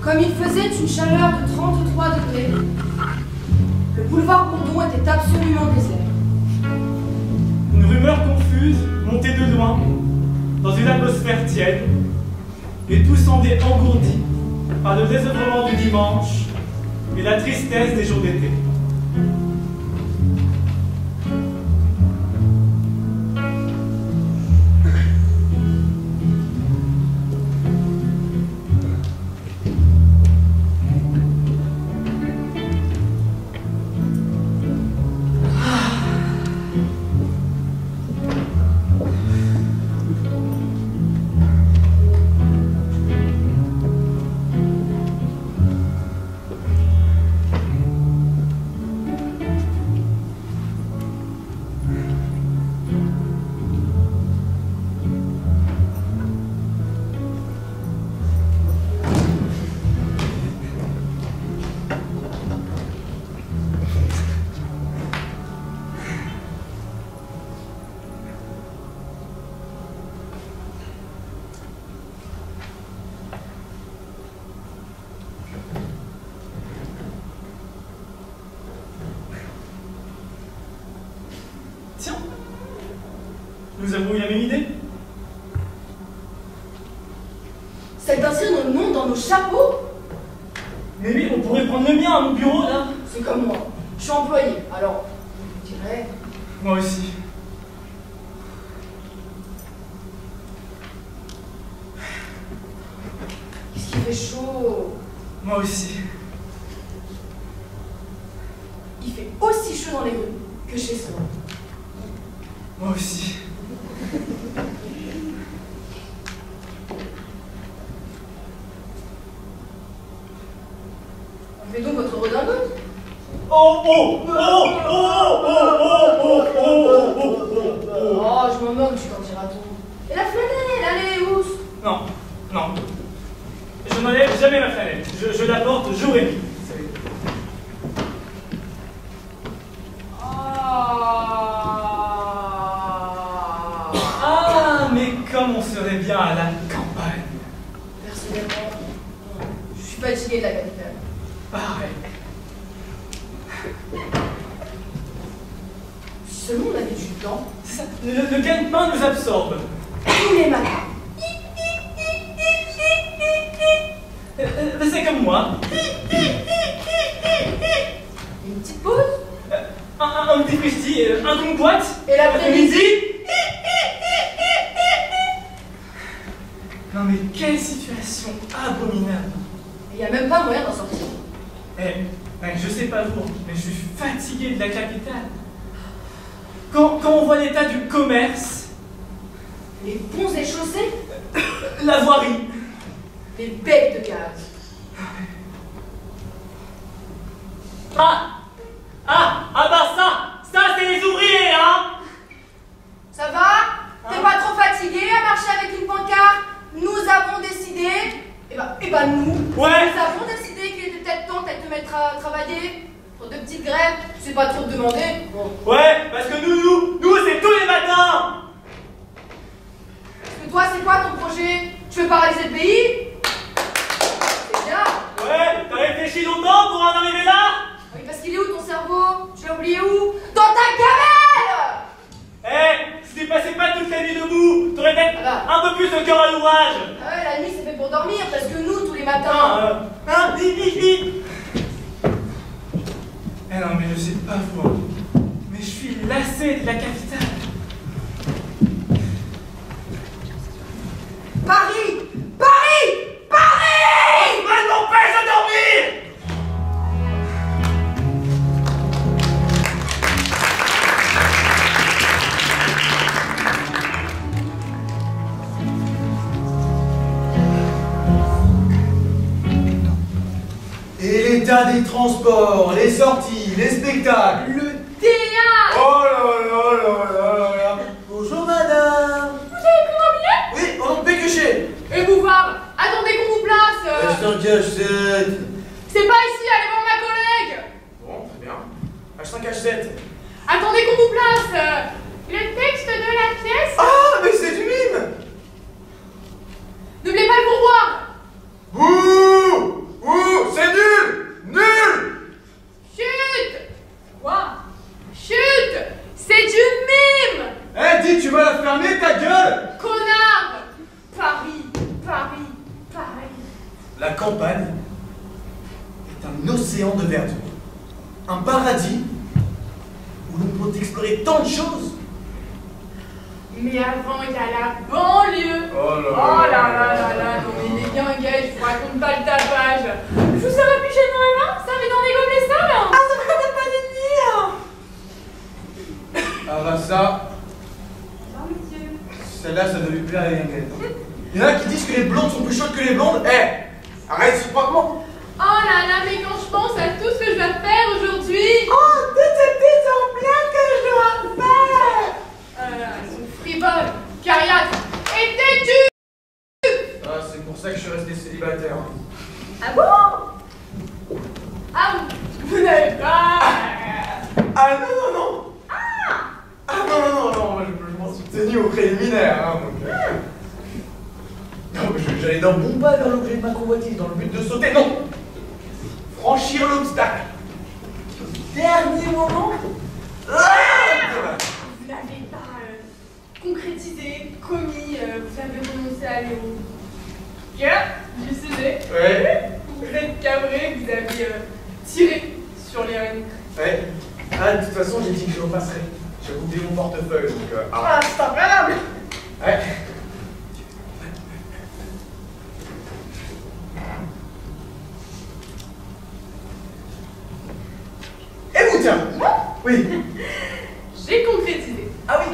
Comme il faisait une chaleur de 33 degrés, le boulevard Bourdon était absolument désert. Une rumeur confuse montait de loin, dans une atmosphère tiède, et tout semblait engourdi par le désœuvrement du dimanche et la tristesse des jours d'été. Tiens, nous avons eu la même idée. C'est d'inscrire nos noms dans nos chapeaux? Mais oui, on pourrait prendre le mien à mon bureau, là. C'est comme moi. Je suis employée, alors je dirais... Moi aussi. Qu'est-ce qu'il fait chaud? Moi aussi. Il fait aussi chaud dans les rues que chez soi. Moi aussi. On fait donc votre redingote? Oh, oh, oh, oh, oh, oh, oh, oh, oh, oh. Oh, je m'en moque, tu t'en diras tout. Et la flanelle, allez, ouf! Non, non. Je n'enlève jamais ma flanelle. Je la porte jour et nuit. Ah, mais comme on serait bien à la campagne. Personnellement, je suis fatiguée de la capitale. Pareil. Si seulement on avait du temps. C'est ça. Le gagne-pain nous absorbe. Tous les matins. C'est comme moi. Une petite pause. Un petit fresti, un kumquat. Et l'après-midi. Non mais quelle situation abominable. Il n'y a même pas moyen d'en sortir. Je sais pas vous, mais je suis fatigué de la capitale. Quand on voit l'état du commerce, Les ponts et chaussées, la voirie, les becs de gaz. Ça c'est les ouvriers, hein. Ça va? T'es pas trop fatigué à marcher avec une pancarte? Nous avons décidé, et bah nous, Ouais. nous avons décidé qu'il était peut-être temps de te mettre à travailler. Pour de petites grèves, c'est pas trop te demander. Bon. Ouais, parce que nous c'est tous les matins. Parce que toi, c'est quoi ton projet? Tu veux paralyser le pays? C'est bien. Ouais, t'as réfléchi longtemps pour en arriver là? Oui, parce qu'il est où ton cerveau? Tu l'as oublié où? Dans ta gamelle! Si tu passais pas toute la nuit debout, t'aurais peut-être Voilà. un peu plus de cœur à l'ouvrage. Ah ouais, la nuit, c'est fait pour dormir, parce que nous, tous les matins... Vite. Non, mais je sais pas vous, hein, mais je suis lassé de la capitale. Paris! Paris! Paris! Elle m'empêche de dormir! a des transports, les sorties, les spectacles. Le théâtre. Oh là là là là là là. Bonjour madame. Vous avez pris mon billet? Oui, on en peut coucher. Et Bouvard, attendez qu'on vous place. H5H7. C'est pas ici, allez voir ma collègue. Bon, très bien. H5H7. Attendez qu'on vous place. Le texte de la pièce. Ah, mais c'est du mime. N'oubliez pas le pourboire. Ouh, ouh, c'est nul. Nul. Chut. Quoi? Chut. C'est du mime. Eh, dis, tu vas la fermer ta gueule. Connard. Paris, Paris, Paris. La campagne est un océan de verdure. Un paradis où l'on peut explorer tant de choses. Mais avant, il y a la banlieue. Oh là Non mais les guinguettes, je vous raconte pas le tapage. Je vous serais plus chez Noël, ça arrive dans les gobelets sales. Ah, ça me rappelle pas d'ennemis. Ah bah ça, Non, monsieur. celle-là, ça devait plaire à les guinguettes. Il y en a qui disent que les blondes sont plus chaudes que les blondes. Eh, arrête réciproquement. Oh là là, mais quand je pense à tout ce que je dois faire aujourd'hui. Oh, toutes ces petites emplettes que je dois faire. Elles sont frivoles, cariatres et têtues. Ah, c'est pour ça que je suis resté célibataire. Ah bon? Ah, vous n'avez pas. Ah non, non, non. Ah non, non, non, non, moi, je m'en suis tenu au préliminaire. Hein, donc, non, mais j'allais d'un bon pas vers l'objet de ma convoitise dans le but de sauter. Non, franchir l'obstacle. Au dernier moment. Ah, Vous n'avez pas concrétisé, commis, vous avez renoncé à aller au cœur du sujet. ouais. Vous êtes cabré, vous avez tiré sur les rênes. Ouais. Ah, de toute façon, j'ai dit que je repasserais. J'ai oublié mon portefeuille, donc. Ah, c'est incroyable. Ouais. Et vous, tiens. Oui. J'ai concrétisé. Ah oui.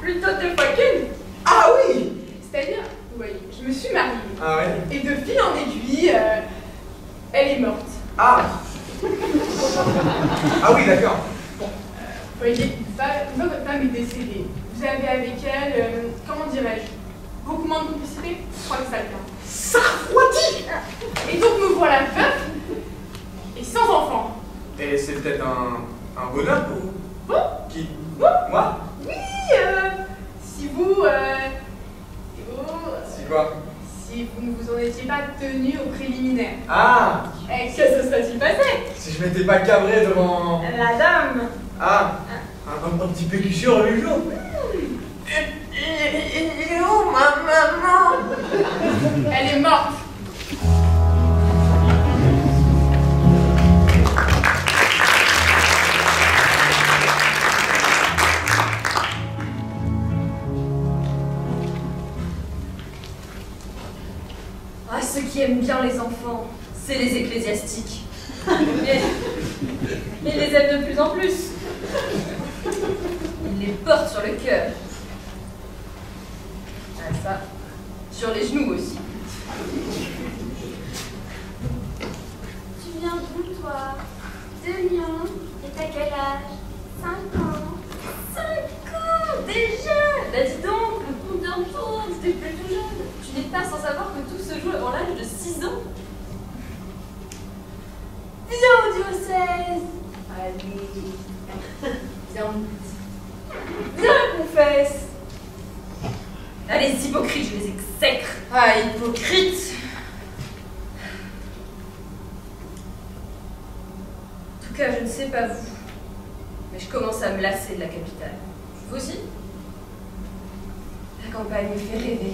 Plutôt 2 fois qu'une. Ah oui. C'est-à-dire, vous voyez, je me suis mariée. Ah ouais. Et de fil en aiguille, elle est morte. Ah. Ah oui, d'accord. Vous voyez, une fois votre femme est décédée. Vous avez avec elle, comment dirais-je, beaucoup moins de complicité. Je crois que ça le fait. Ça refroidit. Et donc me voilà veuf et sans enfant. Et c'est peut-être un bonheur pour vous. Vous? Qui? Vous? Moi? Oui, si vous, C'est quoi? si vous ne vous en étiez pas tenu au préliminaire. Ah. Et que se serait-il passé? Si je m'étais pas cabré devant. La dame. Ah. Un petit pécuchure religieux. Et où ma maman? Elle est morte. Ah, ceux qui aiment bien les enfants, c'est les ecclésiastiques. Mais ils les aiment de plus en plus. Ils les portent sur le cœur. Ah, ça, sur les genoux aussi. Tu viens d'où, toi? De Lyon. Et t'as quel âge? 5 ans. 5 ans déjà. Bah dis donc, le compteur tourne, t'es plus tout jeune. Tu n'es pas sans savoir que tout se joue avant l'âge de 6 ans. Viens au diocèse. Allez, viens mon petit. Viens, confesse. Ah, les hypocrites, je les exècre. Ah, hypocrites. En tout cas, je ne sais pas vous, mais je commence à me lasser de la capitale. Vous aussi? La campagne me fait rêver.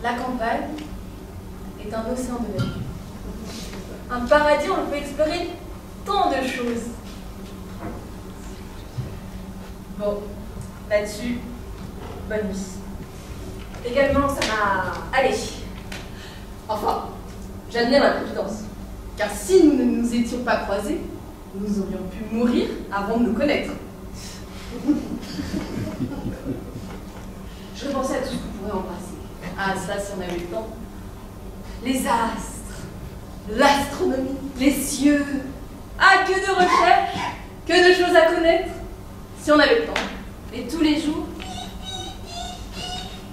La campagne est un océan de verdure. Un paradis où on peut explorer tant de choses. Bon, là-dessus, bonne nuit. Également, ça m'a... Allez. Enfin, j'admets ma confidence. Car si nous ne nous étions pas croisés, nous aurions pu mourir avant de nous connaître. Je repensais à tout ce qu'on pourrait embrasser. Ah, ça, si on avait eu le temps. les astres, l'astronomie, les cieux. Ah, que de recherches, que de choses à connaître, si on avait le temps. Et tous les jours,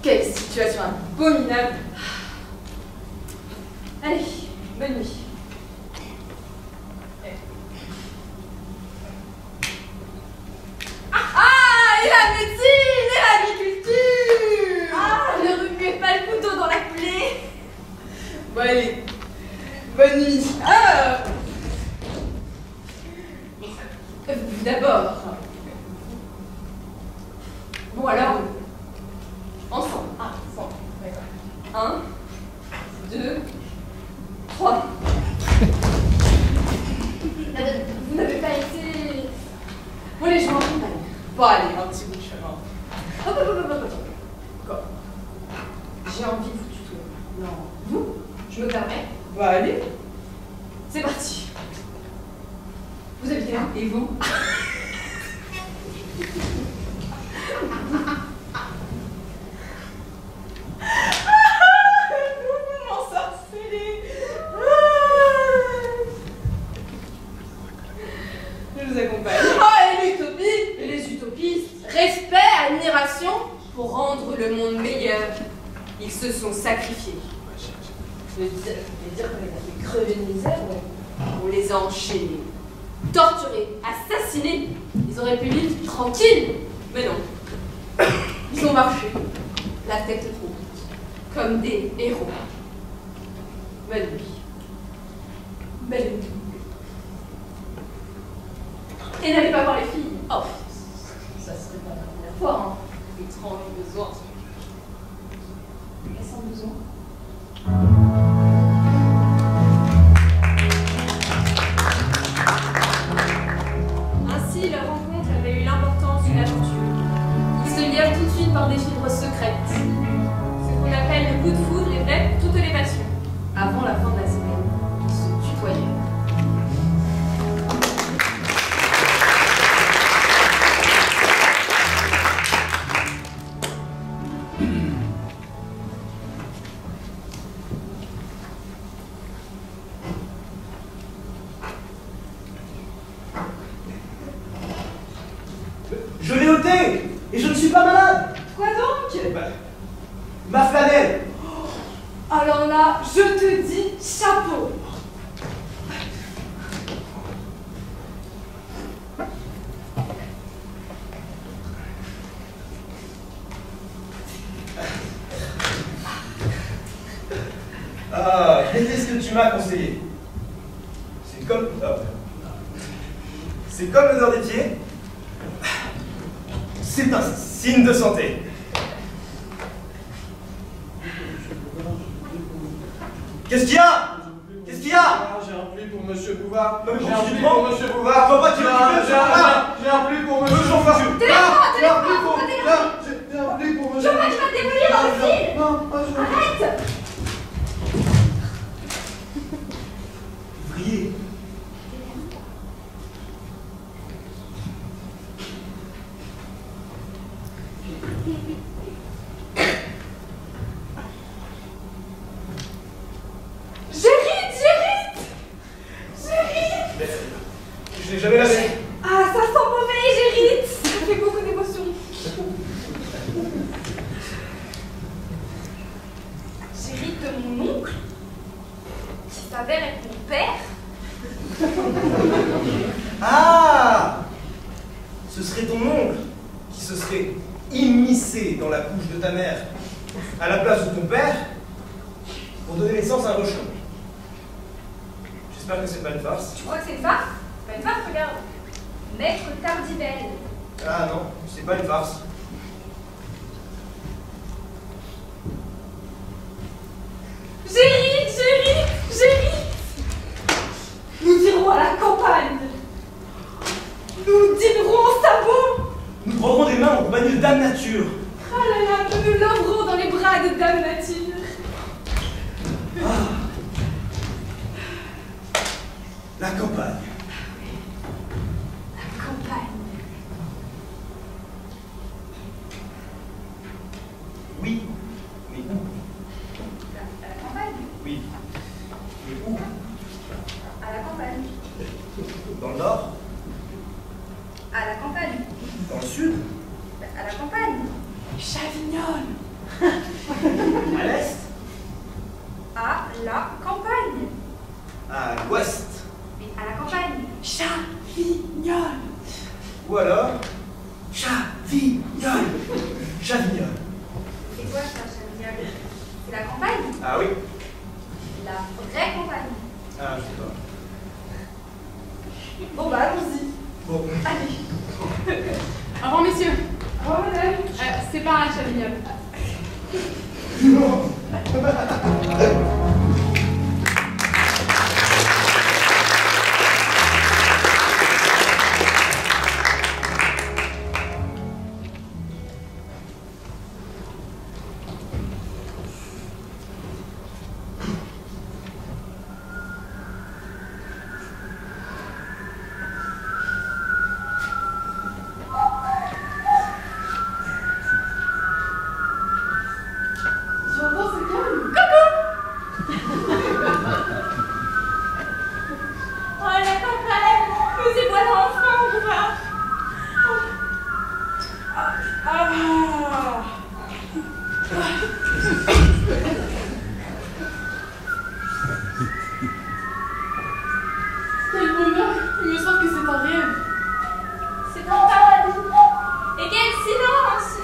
quelle situation abominable. Allez, bonne nuit. Ah, et la médecine, et l'agriculture. Ah, ne remuez pas le couteau dans la plaie. Bon, allez, bonne nuit. Ah. D'abord. Bon alors, ensemble. Ah, ensemble, d'accord. 1, 2, 3. Vous n'avez pas été... Bon, les gens en compagnie. Bon, allez, un petit bout de chemin. Hop. Quoi? J'ai envie de vous tutoyer. Non. Vous? Je me permets? Bah, allez. C'est parti. Vous allez bien? Et vous? Vous m'ensorcelez. Je vous accompagne. Ah, et l'utopie, et les utopistes, respect, admiration, pour rendre le monde meilleur, ils se sont sacrifiés. Je veux dire qu'on les a fait crever de misère, ouais. On les a enchaînés, torturés, assassinés. Ils auraient pu vivre tranquilles, mais non. Ils ont marché, la tête haute, comme des héros. Belle nuit. Belle nuit. Et n'allez pas voir les filles. Oh, ça serait pas la première fois, hein. Étrange besoin. Elles sont besoin. Ainsi, leur rencontre avait eu l'importance d'une aventure. Ils se lièrent tout de suite par des fibres secrètes. Ce qu'on appelle le coup de foudre est vrai pour toutes les passions. Avant la fin de la semaine, ils se tutoyaient. Je l'ai ôté et je ne suis pas malade. Quoi donc? Ma flanelle. Alors là, je te dis chapeau. Ah, qu'est-ce que tu m'as conseillé? C'est comme l'odeur des pieds. C'est un signe de santé. Qu'est-ce qu'il y a? Qu'est-ce qu'il y a? J'ai un pli pour Monsieur Bouvard. Mais J'ai comment un tu pli prends? pour Monsieur Bouvard. Faut pas que tu le fasses. J'ai un pli pour Monsieur J'en Bouvard. fais. J'ai un pli pour Monsieur Bouvard. Tu vas démolir dans le fil. Non, Arrête. Ouvrier. Je l'ai jamais lavé. Ah, ça sent mauvais, j'hérite. Ça fait beaucoup d'émotions. J'hérite de mon oncle, qui s'avère être mon père. Ah! Ce serait ton oncle qui se serait immiscé dans la couche de ta mère à la place de ton père pour donner naissance à un rejeton. J'espère que c'est pas une farce. Tu crois que c'est une farce? Pas une farce, regarde. Maître Tardivelle. Ah non, c'est pas une farce. J'hérite. Nous irons à la campagne. Nous dînerons au sabot. Nous prendrons des mains en compagnie de Dame Nature. Ah là là, nous nous laverons dans les bras de Dame Nature. La campagne. La campagne. Oui, mais où? La campagne? Oui. Dans le nord? À la campagne. Dans le sud? À la campagne. Chavignol. À l'est? À la campagne. À l'ouest? Mais à la campagne. Chavignol. Ou alors? Chavignol. Chavignol. C'est quoi ça, Chavignol? C'est la campagne. Ah oui? La vraie campagne. Ah, je sais pas. Bon bah allons-y. Bon. Allez. Au revoir, messieurs. Au revoir, madame. C'est pas un Chavignol. Non. Quel bonheur. Il me semble que c'est un rêve. C'est un paradis. Et quel silence.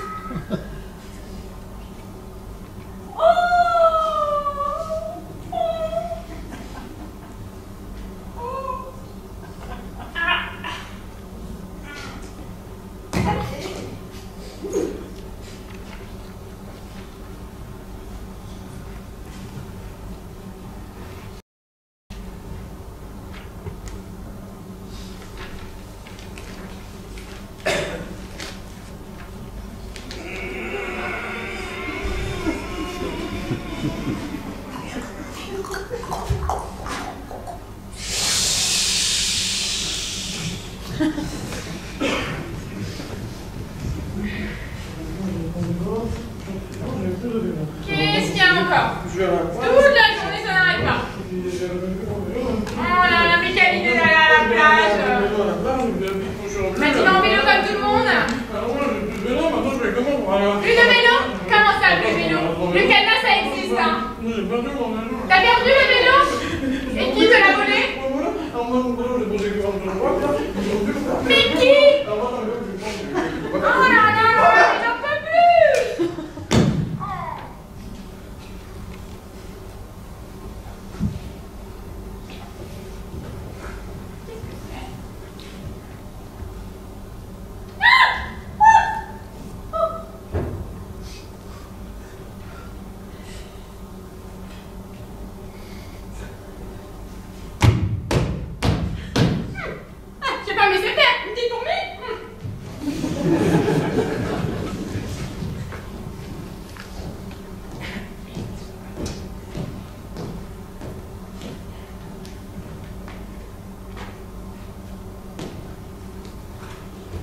Qu'est-ce qu'il y a encore? Toute la journée, ça n'arrête pas. Oh là, la mécanique est derrière la plage. Mais tu vas en vélo comme tout le monde? Plus de vélo? Comment ça, plus de vélo? Le cadenas, ça existe, hein? T'as perdu le vélo? Et qui te l'a volé? Mais qui? Oh là là, j'en peux plus! Je sais pas me laisser faire, une petite tournée.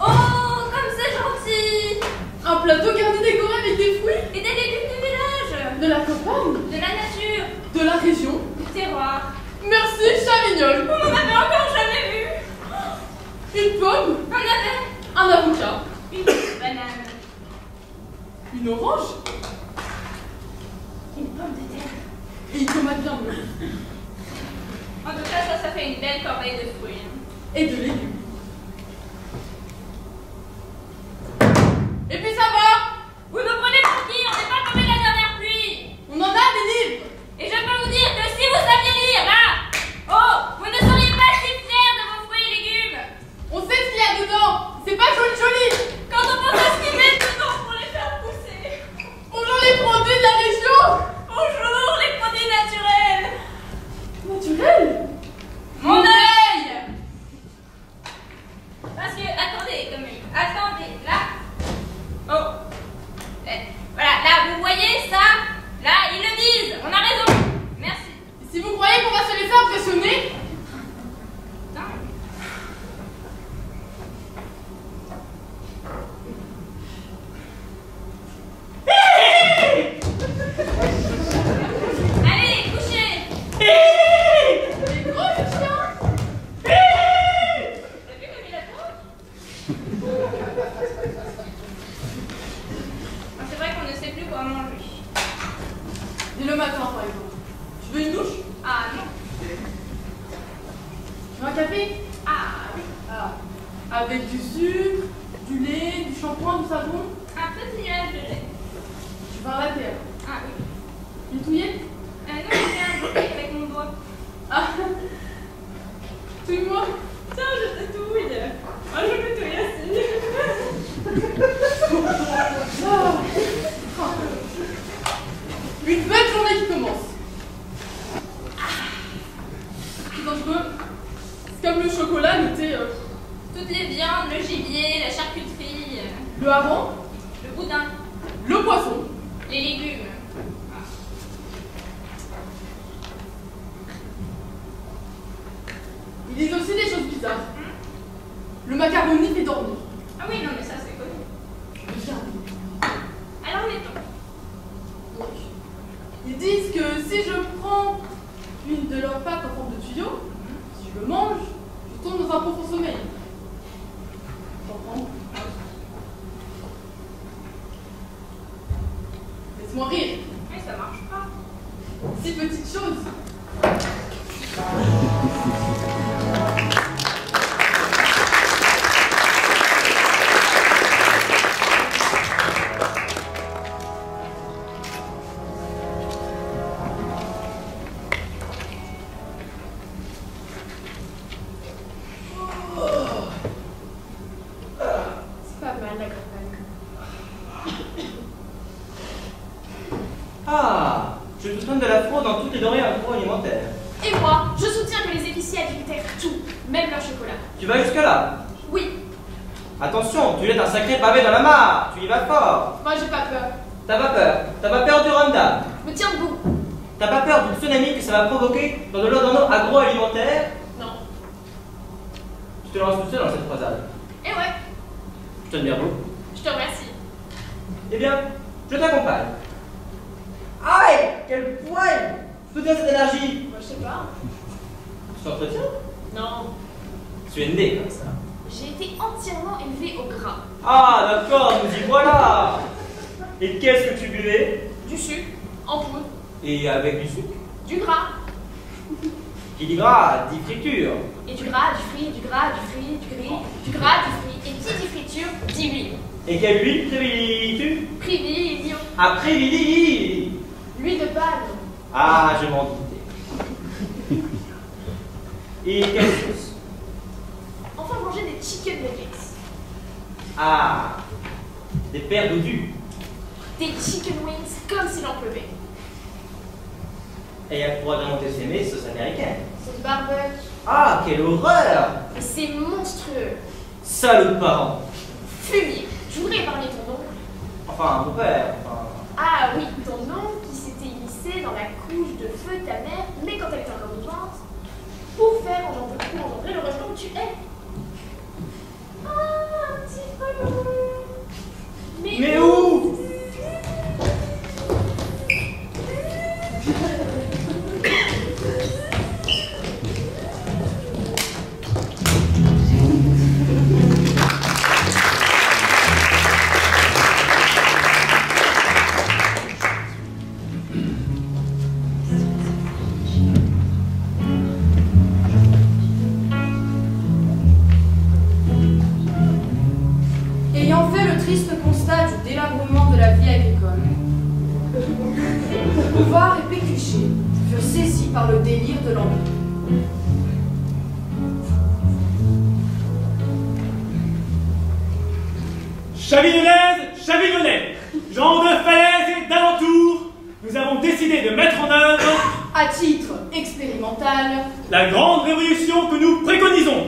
Oh, comme c'est gentil. Un plateau garni décoré avec des fruits, Et des légumes du village. de la campagne, De la nature. de la région. Du terroir. Merci, Chavignol. On n'en avait encore jamais vu. Une pomme, On avait un avocat, une banane. une orange Une pomme de terre. et une tomate bien bleue. En tout cas, ça fait une belle corbeille de fruits. Et de légumes. Et puis ça va? Vous nous prenez pour qui? On n'est pas tombé la dernière pluie. On en a des livres. Et je peux vous dire que si vous saviez lire, là, oh, vous ne seriez pas si fiers de vos fruits et légumes. On sait ce qu'il y a dedans. C'est pas joli joli. Quand on pense à ce qu'ils mettent dedans pour les faire pousser. Bonjour les produits de la région. Bonjour, les produits naturels. Naturel. Mon œil. Tu veux un café? Ah oui. Ah. Avec du sucre, du lait, du shampoing, du savon? Un petit nuage de lait. Tu veux un latte? Ah oui. Une touillette? Non, j'ai fait un bouquet avec mon doigt. Ah. Touille-moi. Tiens, je te touille. Moi, je me touille aussi. Une belle journée qui commence. C'est un peu... C'est comme le chocolat, le thé... Toutes les viandes, le gibier, la charcuterie, Le hareng, le boudin, le poisson. les légumes. Ils disent aussi des choses bizarres. Le macaroni fait dormir. Ah oui, non, mais ça, c'est connu. Le jardin. Alors, mettons. Donc, ils disent que si je prends une de leurs pâtes en forme de tuyau, si je le mange, je tombe dans un profond sommeil. T'en prends? Laisse-moi rire. Mais ça marche pas. Si petite chose. C'est pas mal la campagne. Ah, je soupçonne de la fraude dans toutes les denrées agroalimentaires. Et moi, je soutiens que les épiciers adultèrent tout, même leur chocolat. Tu vas jusque-là? Oui, Attention, tu jettes un sacré pavé dans la mare. Tu y vas fort. moi j'ai pas peur. T'as pas peur? T'as pas peur du Rwanda? Je me tiens debout. T'as pas peur du tsunami que ça va provoquer dans de l'eau agroalimentaire? Non. Tu te lances tout seul dans cette croisade. Eh ouais, Je te bien beau. je te remercie. Eh bien, je t'accompagne. Aïe, quel poil! Soutiens cette énergie. Moi je sais pas. Tu t'entretiens? Non. Tu es né comme ça. J'ai été entièrement élevée au gras. Ah, d'accord, nous y voilà. Et qu'est-ce que tu buvais? Du sucre, en poudre, Et avec du sucre? du gras. Qui dit gras, dit friture. Et du gras, du frit, du gras, du frit, du gris, du gras, du frit. Et qui dit friture, dit huile. Et quelle huile privilégies-tu? Privilégio. À privilégier. L'huile de palme. Ah, je m'en doutais. Et quelle sauce? Enfin manger des chicken nuggets. Ah, des paires d'odus. Des chicken wings comme s'il en pleuvait. Et elle pourra remonter s'aimer sauce américaine. C'est du barbecue. Ah, quelle horreur! Et c'est monstrueux. Salaud de parents. Fumier. Je voudrais épargner ton oncle. Enfin, mon père. Enfin... Ah oui, ton oncle qui s'était immiscé dans la couche de feu de ta mère, mais quand elle était encore vivante, pour faire engendrer le rejeton que tu es. Ah, un petit ballon. Mais où? Ayant fait le triste constat du délabrement de la vie agricole, Bouvard et Pécuchet furent saisis par le délire de l'ennui. Chavignonnaises, Chavignonnais, gens de falaise et d'alentour, nous avons décidé de mettre en œuvre À titre expérimental, la grande révolution que nous préconisons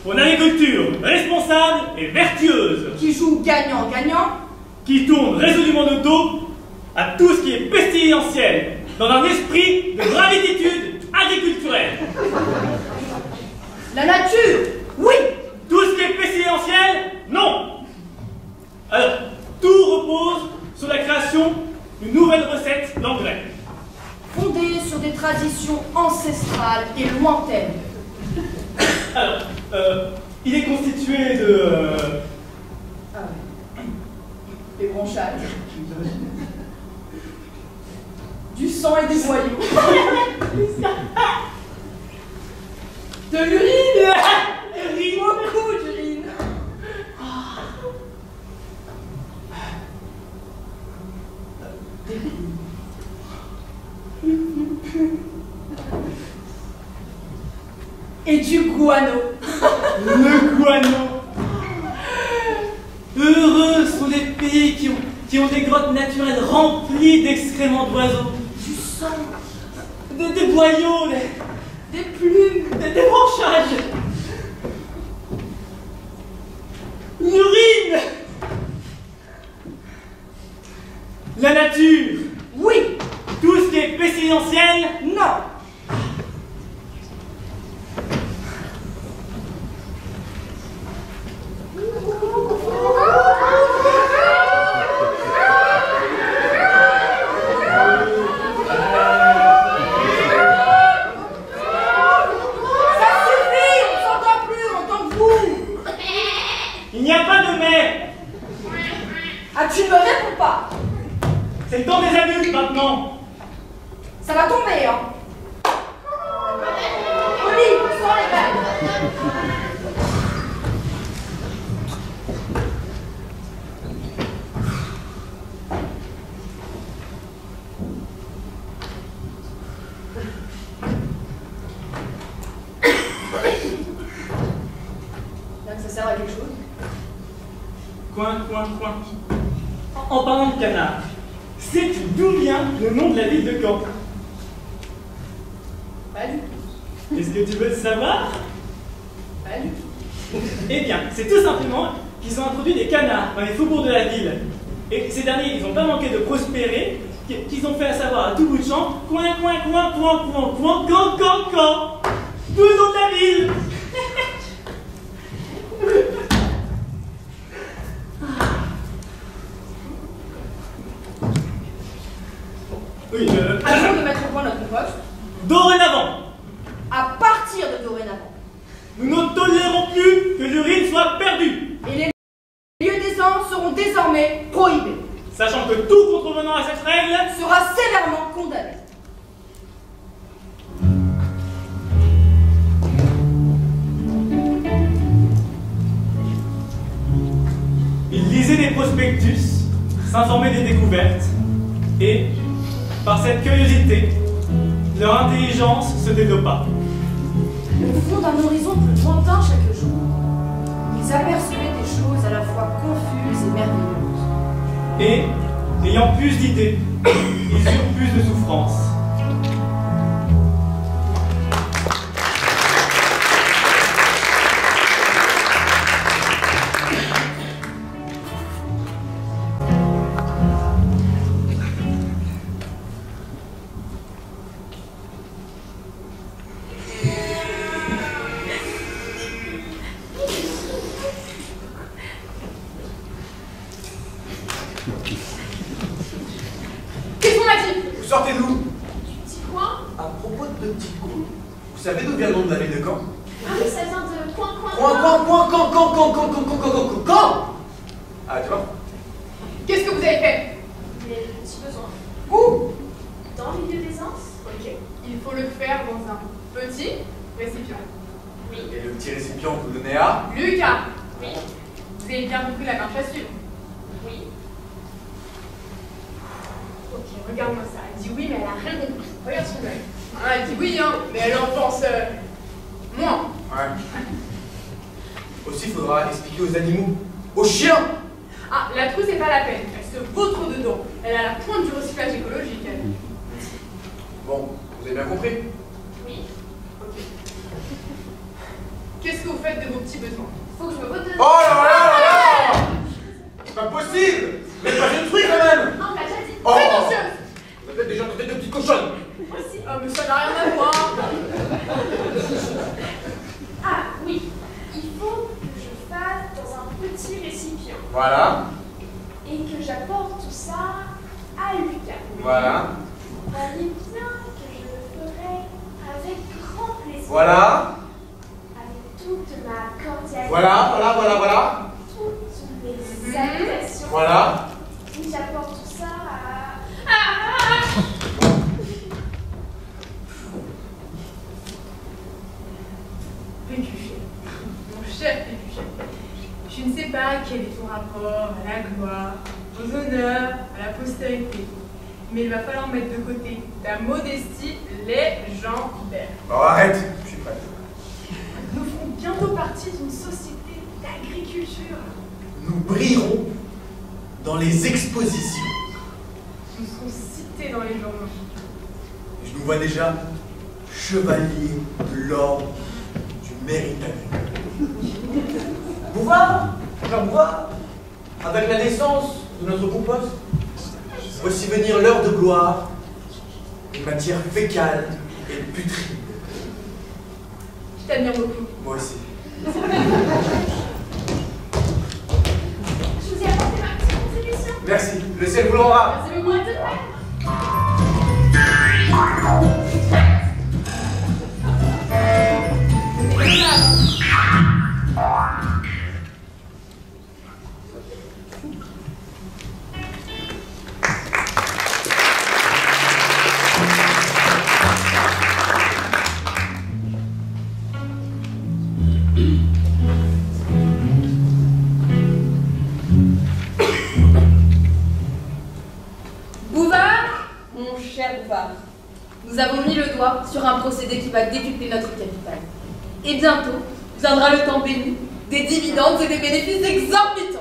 pour une agriculture responsable et vertueuse, qui joue gagnant-gagnant, qui tourne résolument de dos à tout ce qui est pestilentiel, dans un esprit de gravititude agriculturelle. la nature, oui, Tout ce qui est pestilentiel, non. Alors, tout repose sur la création d'une nouvelle recette d'engrais. fondée sur des traditions ancestrales et lointaines. Alors, il est constitué de... Ah ouais. Des branchages. Du sang et des boyaux. De l'urine. Urine. Beaucoup d'urine. Et du guano. Le guano. Heureux sont les pays qui ont des grottes naturelles remplies d'excréments d'oiseaux. Du sang. Des boyaux, Des plumes. des branchages. L'urine. La nature. Oui. Tout ce qui est pestilentiel. Non. Il n'y a pas de mer. Ah, tu ne me réponds pas. C'est le temps des adultes maintenant. Ça va tomber, hein. Oli, sors les balles. Bien que ça sert à quelque chose. Coin. En parlant de canard, sais-tu d'où vient le nom de la ville de Caen? Pas du tout. Est-ce que tu veux le savoir? Pas du tout. Eh bien, c'est tout simplement qu'ils ont introduit des canards dans les faubourgs de la ville. Et ces derniers, ils n'ont pas manqué de prospérer, qu'ils ont fait à savoir à tout bout de champ, coin, Caen. Tout le nom de la ville. Oui, Avant de mettre au point notre poste, dorénavant, à partir de dorénavant, nous ne tolérons plus que l'urine soit perdue, et les lieux d'aisance seront désormais prohibés, sachant que tout contrevenant à cette règle sera sévèrement condamné. ils lisaient des prospectus, s'informaient des découvertes, et, par cette curiosité, leur intelligence se développa. Au fond d'un horizon plus lointain chaque jour, ils apercevaient des choses à la fois confuses et merveilleuses. Et, ayant plus d'idées, ils eurent plus de souffrances. Qu'est-ce qu'on m'a dit? Vous sortez d'où? Du petit coin. À propos de petit coup, vous savez d'où vient le nom de la ville de Caen? Ah oui, ça vient de coin. Caen. Ah, tu vois? Qu'est-ce que vous avez fait? Les petits besoins. Où? Dans les lieux d'aisance. Ok. Il faut le faire dans un petit récipient. Oui. Et le petit récipient que vous donnez à? Lucas, Oui. vous avez bien compris la marche à suivre. Oui. Ok, regarde-moi ça. Elle dit oui, mais elle a rien compris. Regarde son œil. Ah, elle dit oui, hein, mais elle en pense moins. Ouais. Aussi, il faudra expliquer aux animaux. Aux chiens! Ah, la trousse, c'est pas la peine. Elle se vautre dedans. Elle a la pointe du recyclage écologique, elle. Bon, vous avez bien compris? Oui. Ok. Qu'est-ce que vous faites de vos petits besoins? Faut que je me vote de... Oh là là! C'est pas possible! Mais pas une truc quand même! Non, on l'a déjà dit. Oh! Prétentieuse! Vous êtes déjà traité de petites cochonnes! Moi aussi. Ah, mais ça n'a rien à voir. Ah, oui. Il faut que je fasse dans un petit récipient. Voilà, Et que j'apporte tout ça à Lucas. voilà, Voyez bien que je le ferai avec grand plaisir. voilà, Avec toute ma cordialité. voilà, Toutes mes salutations. voilà. Et j'apporte tout ça à... Pécuchet, mon cher Pécuchet, je ne sais pas quel est ton rapport à la gloire, aux honneurs, à la postérité, mais il va falloir mettre de côté ta modestie légendaire. Bon, arrête, je suis prêt. Nous ferons bientôt partie d'une société d'agriculture. Nous brillerons dans les expositions. Nous serons cités dans les journaux. Je nous vois déjà chevalier de l'ordre du mérite agricole. Bouvard, Jean Bouvard, avec la naissance de notre beau poste, voici venir l'heure de gloire, une matière fécale et putride. Je t'admire beaucoup. Moi aussi. Je vous ai apporté ma petite contribution. Merci, le ciel vous l'envoie. Merci beaucoup à tout de même. Nous avons mis le doigt sur un procédé qui va décupler notre capital. Et bientôt viendra le temps béni des dividendes et des bénéfices exorbitants.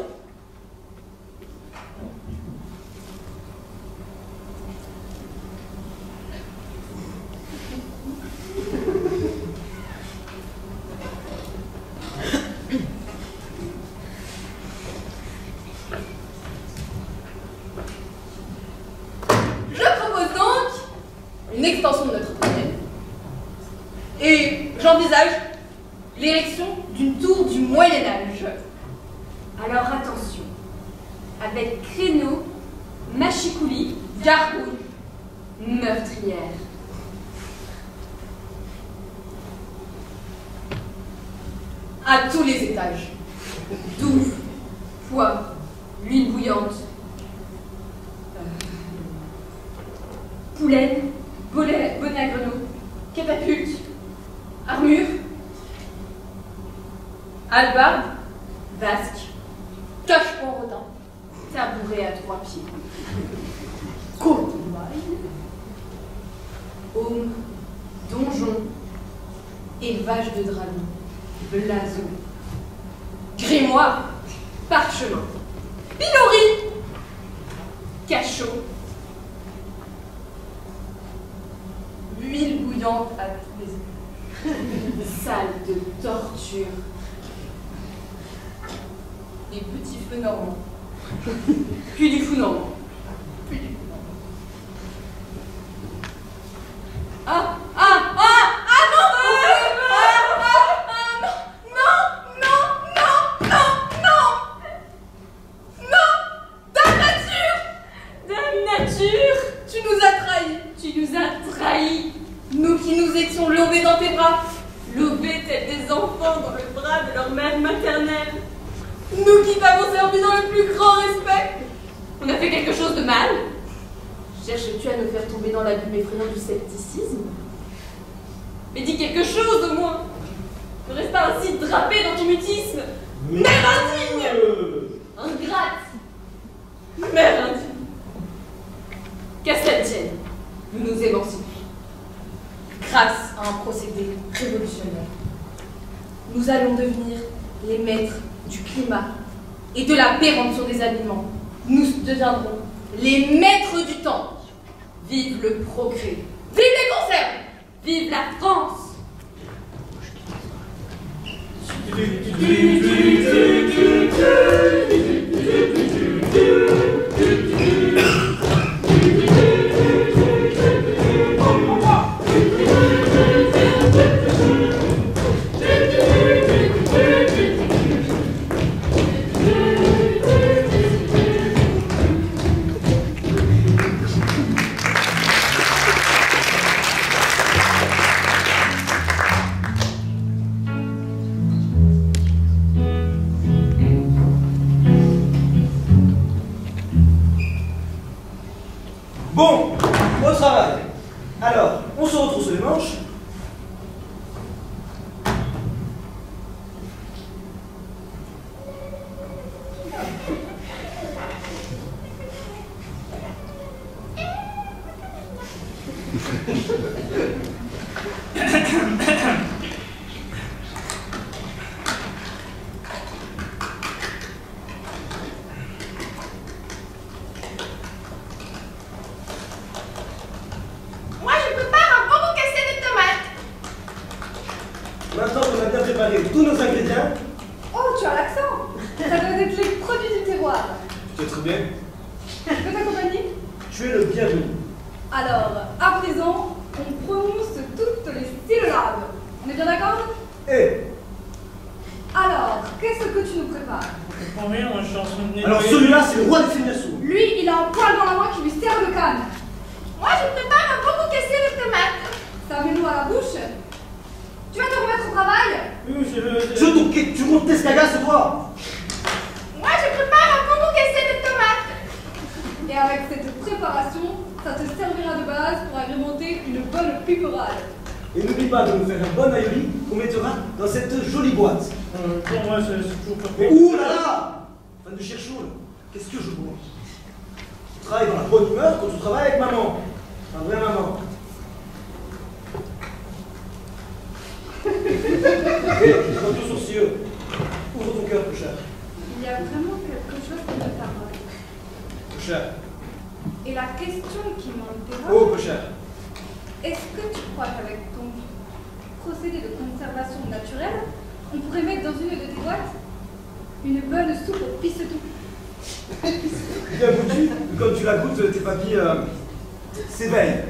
Une extension de notre domaine. Et j'envisage l'érection d'une tour du Moyen-Âge. Alors attention, avec créneau, machicoulis, Gargouille, meurtrière. à tous les étages. Douve, poids, l'huile bouillante, poulaine, bonnet à grelots, catapulte, armure, hallebarde, vasque, cache-pont rodin, tabouret à 3 pieds, coton-maille, aume, donjon, élevage de dragons, blason, grimoire, parchemin, pilori, cachot, huile bouillante à tous les étages, salle de torture, et petits feux normands, puis du fou normand, puis du fou normand. Ah, ah, ah, ah non, nous qui nous étions lobés dans tes bras, lobés tels des enfants dans le bras de leur mère maternelle, nous qui t'avons servi dans le plus grand respect, on a fait quelque chose de mal? Cherches-tu à nous faire tomber dans l'abîme effrayant du scepticisme? Mais dis quelque chose au moins! Ne reste pas ainsi drapé dans ton mutisme! Mère indigne! Ingrate! Mère indigne! Qu'à cela tienne, nous nous émancipons. Grâce à un procédé révolutionnaire, nous allons devenir les maîtres du climat et de la péremption des aliments. Nous deviendrons les maîtres du temps. Vive le progrès! Vive les conserves! Vive la France! Bon, au travail. Alors, on se retrousse les manches. fois qu'on a bien préparé tous nos ingrédients... Oh, tu as l'accent. Ça doit être les produits du terroir. Tu es très bien. Je peux t'accompagner? Tu es le bienvenu. Alors, à présent, on prononce toutes les syllabes. On est bien d'accord? Et Alors, qu'est-ce que tu nous prépares? Je comprends rien, moi je suis en train de alors nettoyer. celui-là, c'est le roi des Féniassous. Lui, il a un poil dans la main qui lui sert le canne. Moi, je prépare un bon cassé de tomates. Ça met l'eau à la bouche. Tu vas te remettre au travail? Oui, c'est le... Tu montes tes cagasses, toi. Moi, je prépare un bon cassé de tomates. Et avec cette préparation, ça te servira de base pour agrémenter une bonne piperade. Et n'oublie pas de nous faire un bon aioli qu'on mettra dans cette jolie boîte. Pour moi, c'est toujours pas Mais ouh là là! Fan de cherchoule, qu'est-ce que je bois? Tu travailles dans la bonne humeur quand tu travailles avec maman. La vraie maman. Et, dans tout sourcilleux, ouvre ton cœur, peu cher. Il y a vraiment quelque chose qui me tarde. Peu cher. Et la question qui m'intéresse, Oh, peu cher. est-ce que tu crois qu'avec ton procédé de conservation naturelle, on pourrait mettre dans une de tes boîtes une bonne soupe au pissetou? Bien goûtu, comme tu la goûtes, tes papilles s'éveillent.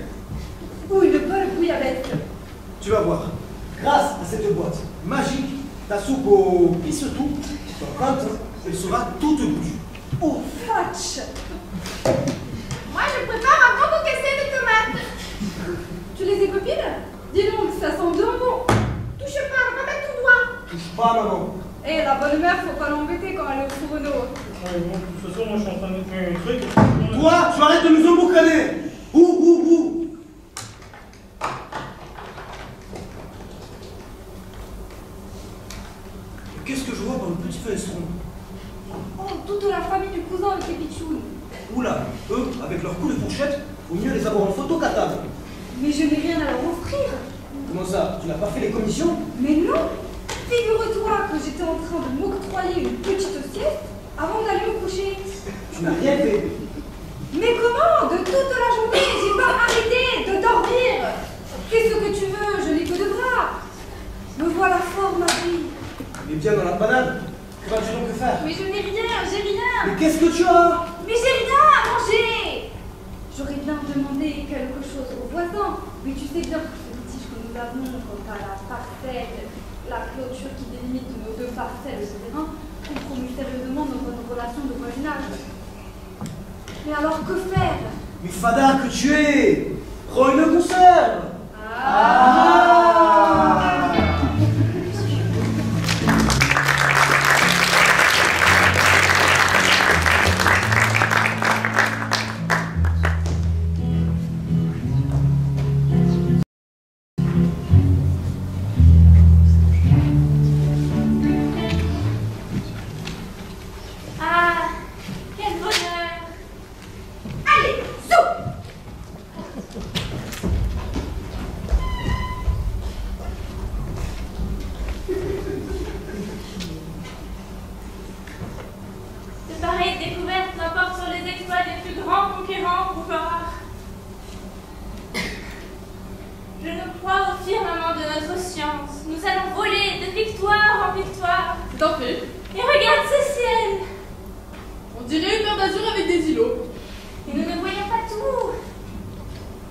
Ou une bonne bouillabaisse? Tu vas voir. Grâce à cette boîte magique, ta soupe au pissetou, dans 20 ans, elle sera toute goûtue. Oh, fudge! Moi, je prépare un bon cassé de tomates. Tu les épopines? Dis donc, ça sent bien bon. Touche pas, va mettre ton doigt. Touche pas, maman. Eh, la bonne mère, faut pas l'embêter quand elle est au fourneau. Ouais, bon, de toute façon, moi je suis en train de nettoyer les trucs. Toi, tu arrêtes de nous emboucaner. Ouh. Qu'est-ce que je vois dans le petit fenestron? Oh, toute la famille du cousin avec les pitchounes. Oula, eux, avec leurs coups de fourchette, faut mieux les avoir en photo qu'à table. Mais je n'ai rien à leur offrir. Comment ça? Tu n'as pas fait les commissions? Mais non! Figure-toi que j'étais en train de m'octroyer une petite sieste avant d'aller me coucher. Tu n'as rien fait. Mais comment? De toute la journée, j'ai pas arrêté de dormir. Qu'est-ce que tu veux? Je n'ai que deux bras. Me voilà fort, ma fille. Mais bien dans la panade. Que vas-tu donc faire? Mais je n'ai rien, j'ai rien. Mais qu'est-ce que tu as? Mais j'ai rien à manger. J'aurais bien demandé quelque chose aux voisins, mais tu sais bien que ce litige que nous avons quant à la parcelle, la clôture qui délimite nos deux parcelles de terrain, compromet sérieusement dans notre relation de voisinage. Mais alors que faire? Mais fada que tu es! Prends une conserve! Quel bonheur. Allez, soupe. De pareilles découvertes n'importe sur les exploits des plus grands conquérants ou rares. Je nous crois au firmament de notre science. Nous allons voler de victoire en victoire. T'en fais. Et regarde ce ciel. On dirait une mer d'azur avec des îlots. Et nous ne voyons pas tout.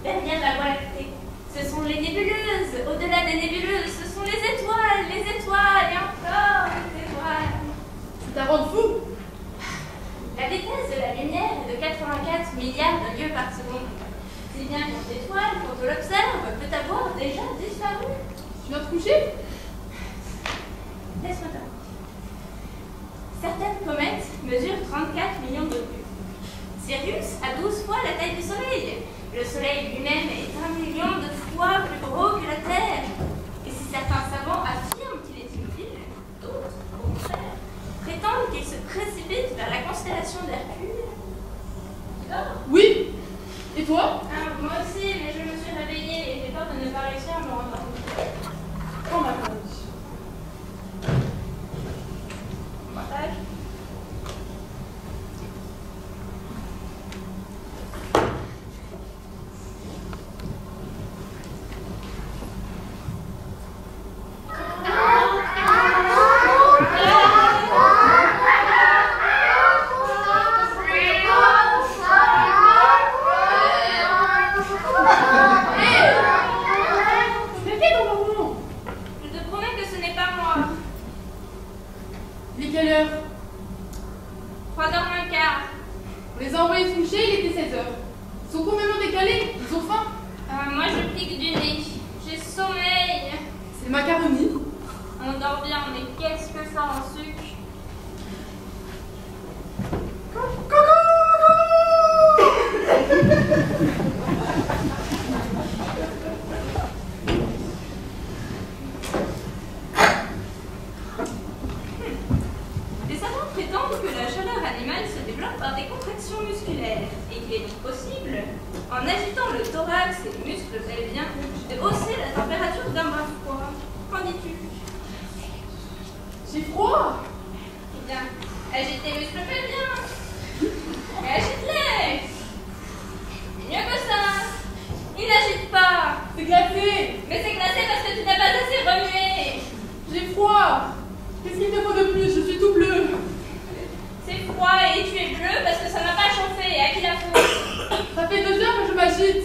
Derrière la Voie lactée, ce sont les nébuleuses. Au-delà des nébuleuses, ce sont les étoiles et encore les étoiles. Ça rend fou. La vitesse de la lumière est de 84 milliards de lieues par seconde. Si bien qu'une étoile, quand on l'observe, peut avoir déjà disparu. Tu viens te coucher? Laisse-moi t'en. Certaines comètes mesurent 34 millions de vues. Sirius a 12 fois la taille du Soleil. Le Soleil lui-même est 1 million de fois plus gros que la Terre. Et si certains savants affirment qu'il est inutile, d'autres, au contraire, prétendent qu'il se précipite vers la constellation d'Hercule. Tu dors? Oui. Et toi? Moi aussi, mais je me suis réveillée et j'ai peur de ne pas réussir à me rendormir. Oh ma God. Partage. Il est quelle heure? 3h moins le quart. On les a envoyés se coucher, il était 16h. Ils sont complètement décalés, ils ont faim. Moi je pique du nez. J'ai sommeil. C'est le macaroni. On dort bien, mais qu'est-ce que ça en sucre? Les savants prétendent que la chaleur animale se développe par des contractions musculaires et qu'il est possible, en agitant le thorax et les muscles pelviens, de hausser la température d'un bras froid. Qu'en dis-tu? J'ai froid. Eh bien, agite tes muscles pelviens. Agite-les. Mieux que ça. Il n'agite pas. C'est glacé. Mais c'est glacé parce que tu n'as pas assez remué. J'ai froid. Qu'est-ce qu'il te faut de plus? Je suis tout bleu. C'est froid et tu es bleu parce que ça n'a pas chauffé. À qui la faute? Ça fait 2 heures que je m'agite.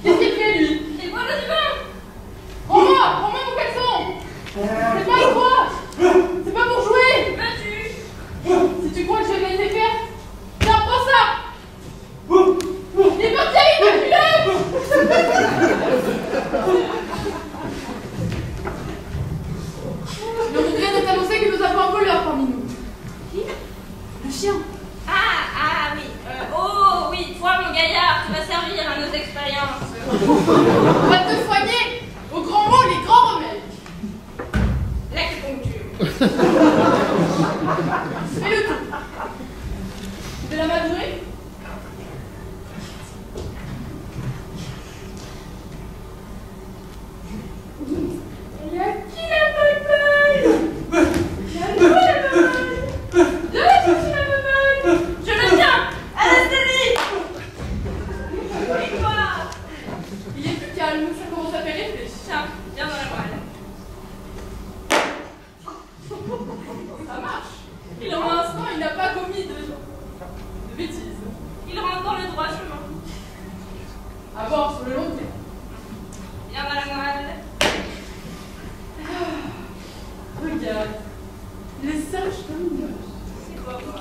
Qu'est-ce qu'il fait, lui? Il boit le vin. Rends-moi mon caleçon. C'est pas à toi. C'est pas pour jouer. Veux-tu? Si tu crois que je vais laisser faire, tiens, prends ça. Il est parti avec ma culotte. Le regret de t'annoncer que nous avons un voleur parmi nous. Qui? Le chien. Ah oui. Oh oui, toi mon gaillard, tu vas servir à nos expériences. On va te soigner. Au grand mot, les grands remèdes. L'acupuncture. Fais le tout. De la majorer? Il y a qui la paille? Il y a nous la paille. Je la cherche la paille. Je le tiens. Anastasie. Et toi? Il est plus calme, ça commence à faire réfléchir. Tiens, viens dans la moelle. Ça marche. Et pour l'instant, il n'a pas commis de bêtises. Il rentre dans le droit chemin. À voir sur le long terme. Viens dans la moelle. Regarde. Il est sage comme une moche. C'est quoi moi?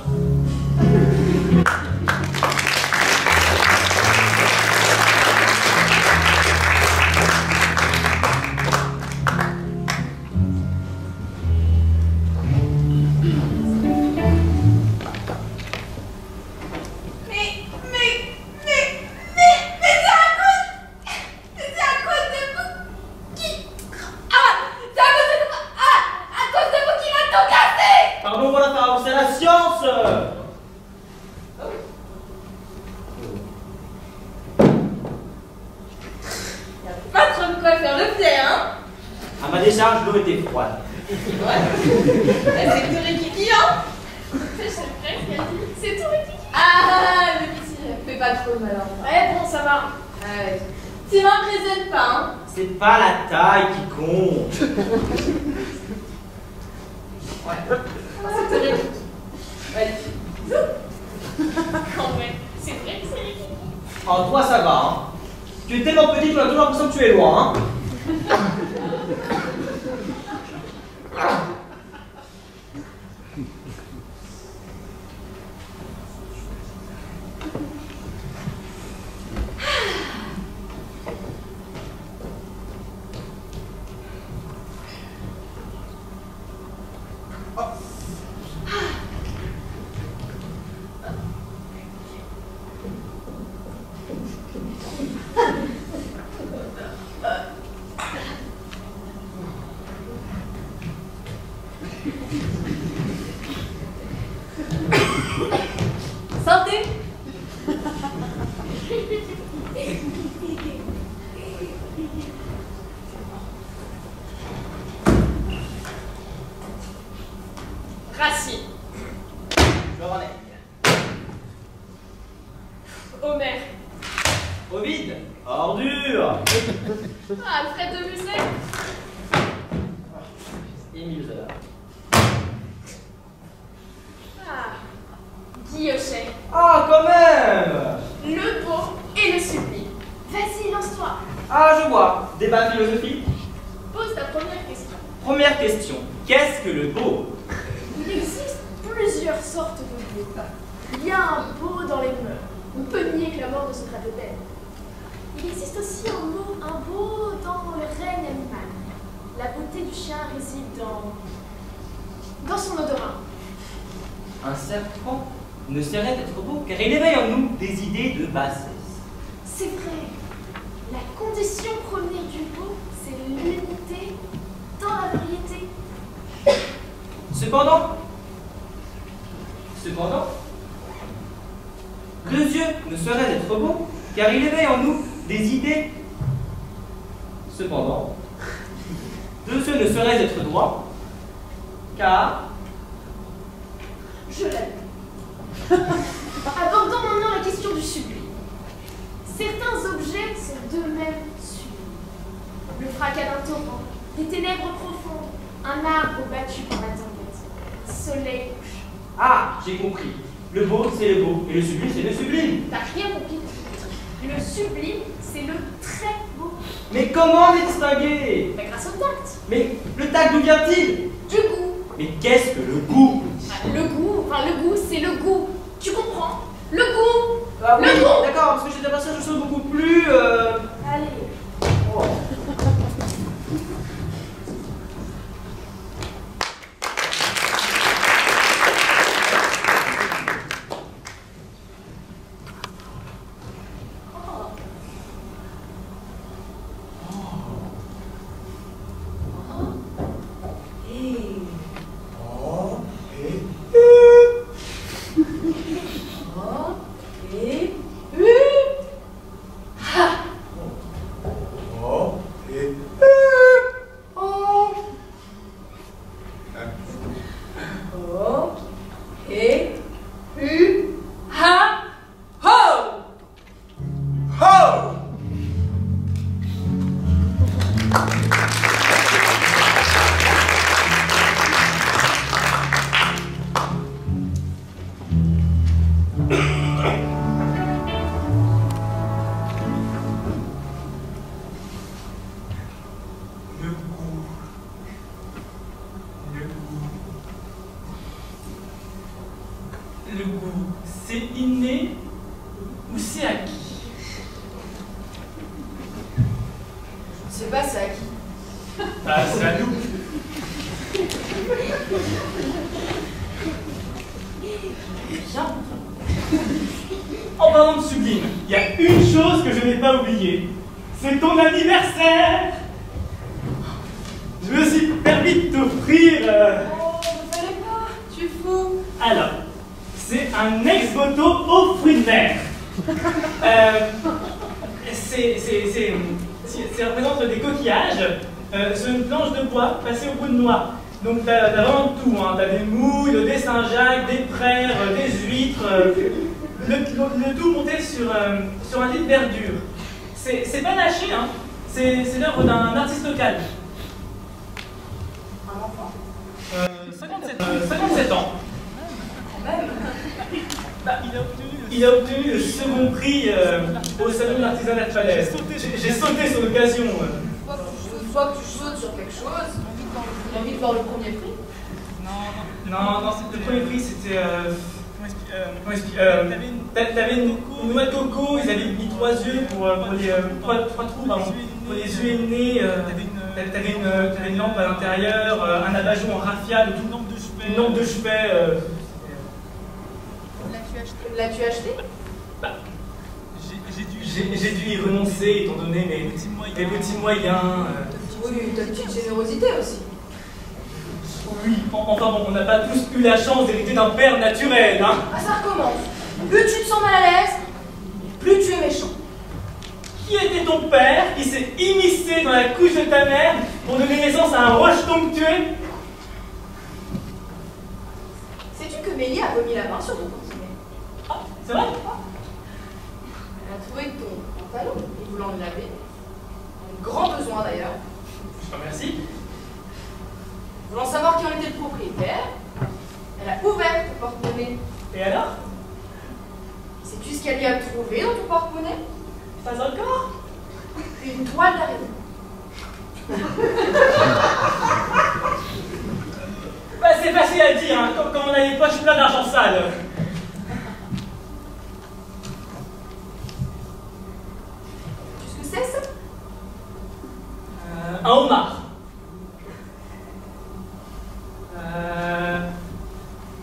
Pardon pour la parole, c'est la science. Pas trop de quoi faire le pied, hein? À ma décharge, l'eau était froide. Ouais. C'est tout rikiki, hein? C'est vrai ce qu'elle dit. C'est tout ridicule. Ah, le petit, fais pas trop mal. Ouais, bon, ça va. Ouais. Tu m'impressionnes pas, hein? C'est pas la taille qui compte. Ouais. C'est tout rikiki. Ouais. En vrai, c'est vrai que c'est ridicule. En toi, ça va, hein. Tu es tellement petit qu'on a toujours l'impression que tu es loin, hein. Santé. Racine. Je relève. Homer. Ovide. Ordure. Ah, Alfred de Musset. Émile Zola. Ah, Guillochet. Ah, quand même. Le beau et le sublime. Vas-y, lance-toi. Ah, je vois. Débat philosophique. Pose ta première question. Première question. qu'est-ce que le beau? Il existe plusieurs sortes de beaux. Il y a un beau dans les mœurs. On peut nier que la mort ne se traite d'elle. Il existe aussi un beau dans le règne animal. La beauté du chien réside dans son odorat. Un serpent ne serait être beau, car il éveille en nous des idées de bassesse. C'est vrai. La condition première du beau, c'est l'unité dans la variété. Cependant, deux yeux ne sauraient être beaux, car il éveille en nous des idées. Cependant, deux yeux ne sauraient être droits, car... Je l'aime. Abordons maintenant la question du sublime. Certains objets sont d'eux-mêmes sublimes. Le fracas d'un torrent, des ténèbres profondes, un arbre battu par la tempête, un soleil couchant. Ah, j'ai compris. Le beau, c'est le beau, et le sublime, c'est le sublime. T'as rien compris. Le sublime, c'est le très beau. Mais comment les distinguer? Bah, grâce au tact. Mais le tact, d'où vient-il? Du goût. Mais qu'est-ce que le goût? Le goût, c'est le goût. Tu comprends? Le goût. Ah oui, le goût. d'accord, parce que j'ai l'impression que je suis beaucoup plus... Allez. Oh. Le goût, c'est inné ou c'est acquis? Je sais pas, c'est à qui? Ah, c'est à nous. Bien. En parlant de sublime, il y a une chose que je n'ai pas oubliée. C'est ton anniversaire. Je me suis permis de t'offrir... Oh, ne fallait pas, tu es fou. Alors, c'est un ex-voto aux fruits de mer. Ça représente des coquillages sur une planche de bois passée au bout de noix. Donc t'as vraiment tout, hein. T'as des moules, des Saint-Jacques, des frères, des huîtres, le tout monté sur un lit de verdure. C'est pas lâché, hein. C'est l'œuvre d'un artiste local. Un enfant. 57 ans. Quand même. Bah, il a obtenu le second prix au salon de l'artisanat de Falaise. J'ai sauté sur l'occasion. Soit que tu sautes sur quelque chose, j'ai envie de voir le premier prix. Non, le premier prix c'était... T'avais une noix de coco, ils avaient mis 3 yeux pour les... 3 trous, pardon, pour les yeux et le nez. T'avais une lampe à l'intérieur, un abat-jour en raffia, une lampe de chevet. L'as-tu acheté? Bah, j'ai dû y renoncer étant donné mes petits moyens. Oui, t'as une petite générosité aussi. Oui, enfin bon, on n'a pas tous eu la chance d'hériter d'un père naturel, hein. Ah, ça recommence. Plus tu te sens mal à l'aise, plus tu es méchant. Qui était ton père qui s'est immiscé dans la couche de ta mère pour donner naissance à un rejeton que tu es? Sais-tu que Mélie a remis la main sur ton porte-monnaie? Ah, c'est vrai? Elle a trouvé ton pantalon et voulant le laver. Un grand besoin d'ailleurs. Je te remercie. Voulant savoir qui en était le propriétaire, elle a ouvert ton porte-monnaie. Et alors? Sais-tu ce qu'elle y a trouvé dans ton porte-monnaie? Pas encore? Une toile d'araignée. a les poches pleines d'argent sale. Qu'est-ce que c'est ça? Un homard.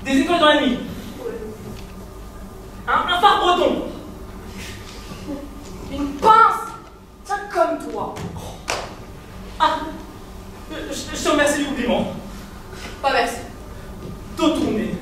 Des étoiles dans la nuit. Un phare breton. Une pince! Tiens, comme toi. Ah, je te remercie du compliment. Pas merci. Dos tourné.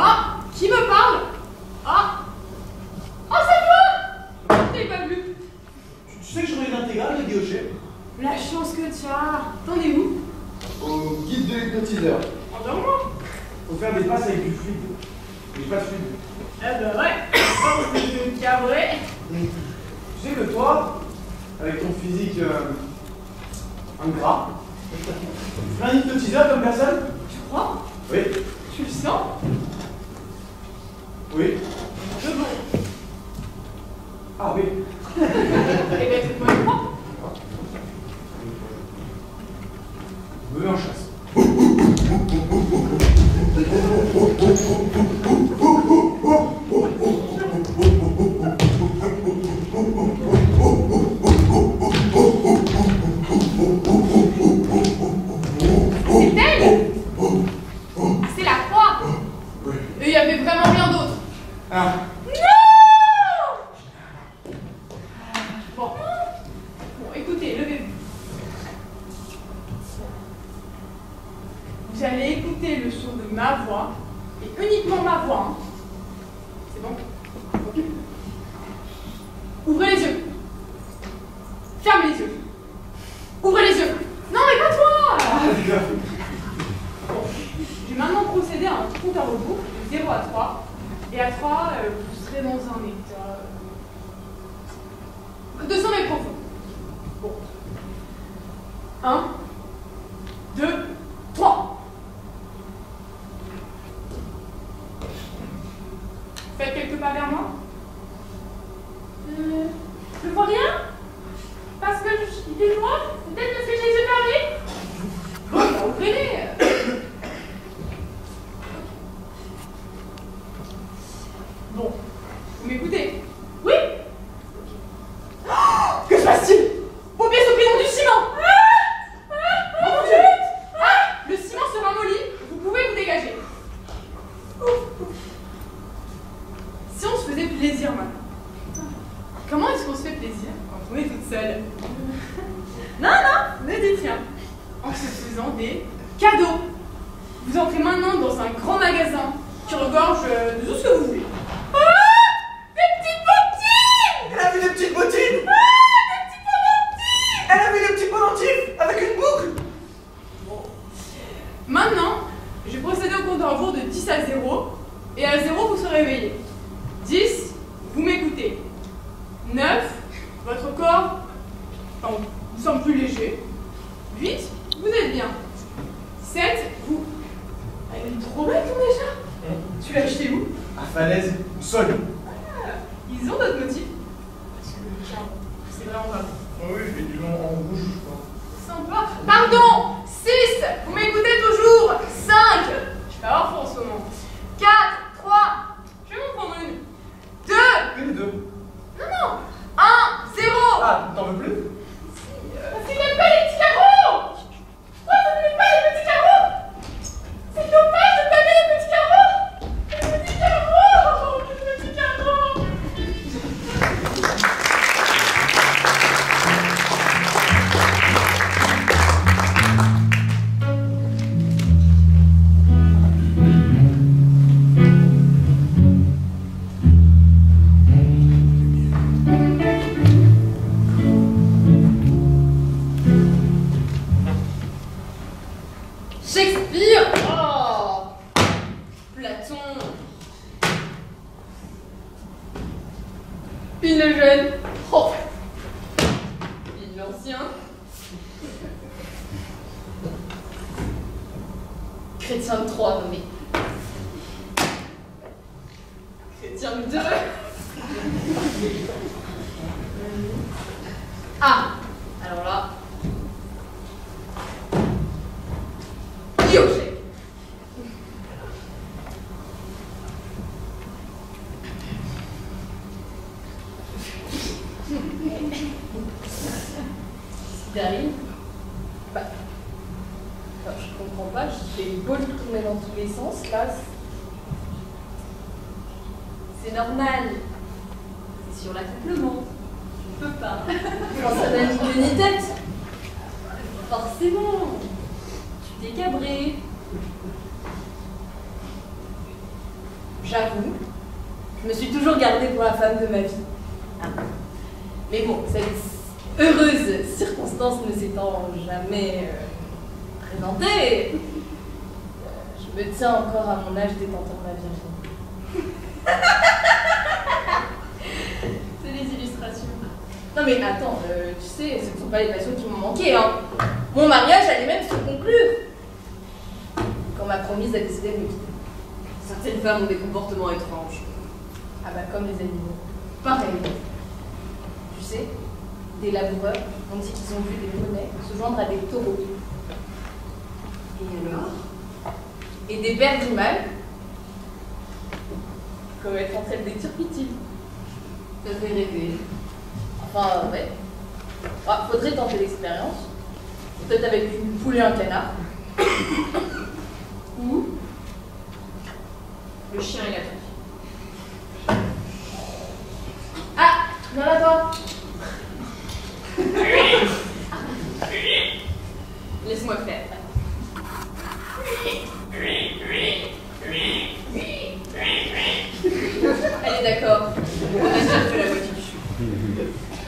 Ah! Qui me parle? Ah! Oh, c'est toi! Je t'ai pas vu. Tu sais que j'en ai l'intégrale de Guillocher? La chance que tu as. T'en es où? Au guide de l'hypnotiseur. Endors-moi. Faut faire des passes avec du fluide. Mais pas de fluide. Eh ben ouais. Oh, c'est cabré. Tu sais que toi, avec ton physique ingrat, tu fais un hypnotiseur comme personne? Tu crois? Oui. Tu le sens? Oui. Je bon. Ah oui. Eh ben, faites-moi le croire. Me mets en chasse. C'est elle? C'est la croix. Et il y avait vraiment rien d'autre. Ah. Non! Bon, écoutez, levez-vous. Vous allez écouter le son de ma voix, et uniquement ma voix. Hein. C'est bon? Ok. Ouvrez les yeux. Fermez les yeux. Ouvrez les yeux. Non, mais pas toi! Bon, je vais maintenant procéder à un compte à rebours de 0 à 3. Et à 3, vous serez dans un état de sommeil profond. Bon. 1, 2, 3. Faites quelques pas vers moi. Je vois rien. Parce que il est noir. Peut-être parce que j'ai les yeux fermés. Bon, bah, ouvrez-les. Bon, vous m'écoutez? Oui? Oh, que se passe-t-il? Vos pieds sont pris dans du ciment! Oh mon Dieu! Le ciment se ramollit, vous pouvez vous dégager. Si on se faisait plaisir maintenant. Comment est-ce qu'on se fait plaisir quand on est toute seule? Non, ne dites rien. En se faisant des cadeaux. Vous entrez maintenant dans un grand magasin qui regorge de tout ce que vous voulez. Elle a vu des petites bottines! Elle a vu des petits pendentifs avec une boucle! Maintenant, je vais procéder au compte à rebours de 10 à 0. Et à 0, vous serez réveillé. 10, vous m'écoutez. 9, votre corps vous semble plus léger. 8, vous êtes bien. 7, vous... Elle est trop belle ton déjà. Tu l'as acheté où? À Falaise, au sol. Ils ont d'autres motifs. C'est vraiment pas bon. Oh oui, je mets du long en rouge, je crois. Sympa. Pardon. 6, vous m'écoutez toujours. 5, je vais avoir fort en ce moment. 4, 3, je vais m'en prendre une. 2, Que les deux. non, 1, 0. Ah, t'en veux plus? C'est même pas les petits carreaux. Pourquoi vous ne voulez pas l'ancien. Chrétien de 3, non mais... Chrétien de 2. Ah, alors là... Pioché. Darine, bah, alors, je comprends pas, je fais beau le tourner dans tous les sens, là, c'est normal, c'est sur l'accouplement, je peux pas, quand ça n'a ni queue ni tête, forcément, tu t'es cabré. J'avoue, je me suis toujours gardée pour la femme de ma vie. Mais bon, cette heureuse circonstance ne s'étant jamais présentée, je me tiens encore à mon âge détenteur ma virginité. C'est les illustrations. Non mais attends, tu sais, ce ne sont pas les passions qui m'ont manqué, hein. Mon mariage allait même se conclure quand ma promise a décidé de me quitter. Certaines femmes ont des comportements étranges. Ah bah comme les animaux. Pareil. Tu sais, des laboureurs ont dit qu'ils ont vu des poneys se joindre à des taureaux. Et alors? Et des paires d'imals comme être entre elles des turpitudes. Ça fait rêver. Enfin, ouais. Ah, faudrait tenter l'expérience. Peut-être avec une poule et un canard. Ou le chien et la truie. Ah, non là toi. Laisse-moi faire. Allez, d'accord. On a déjà fait la moitié du chou.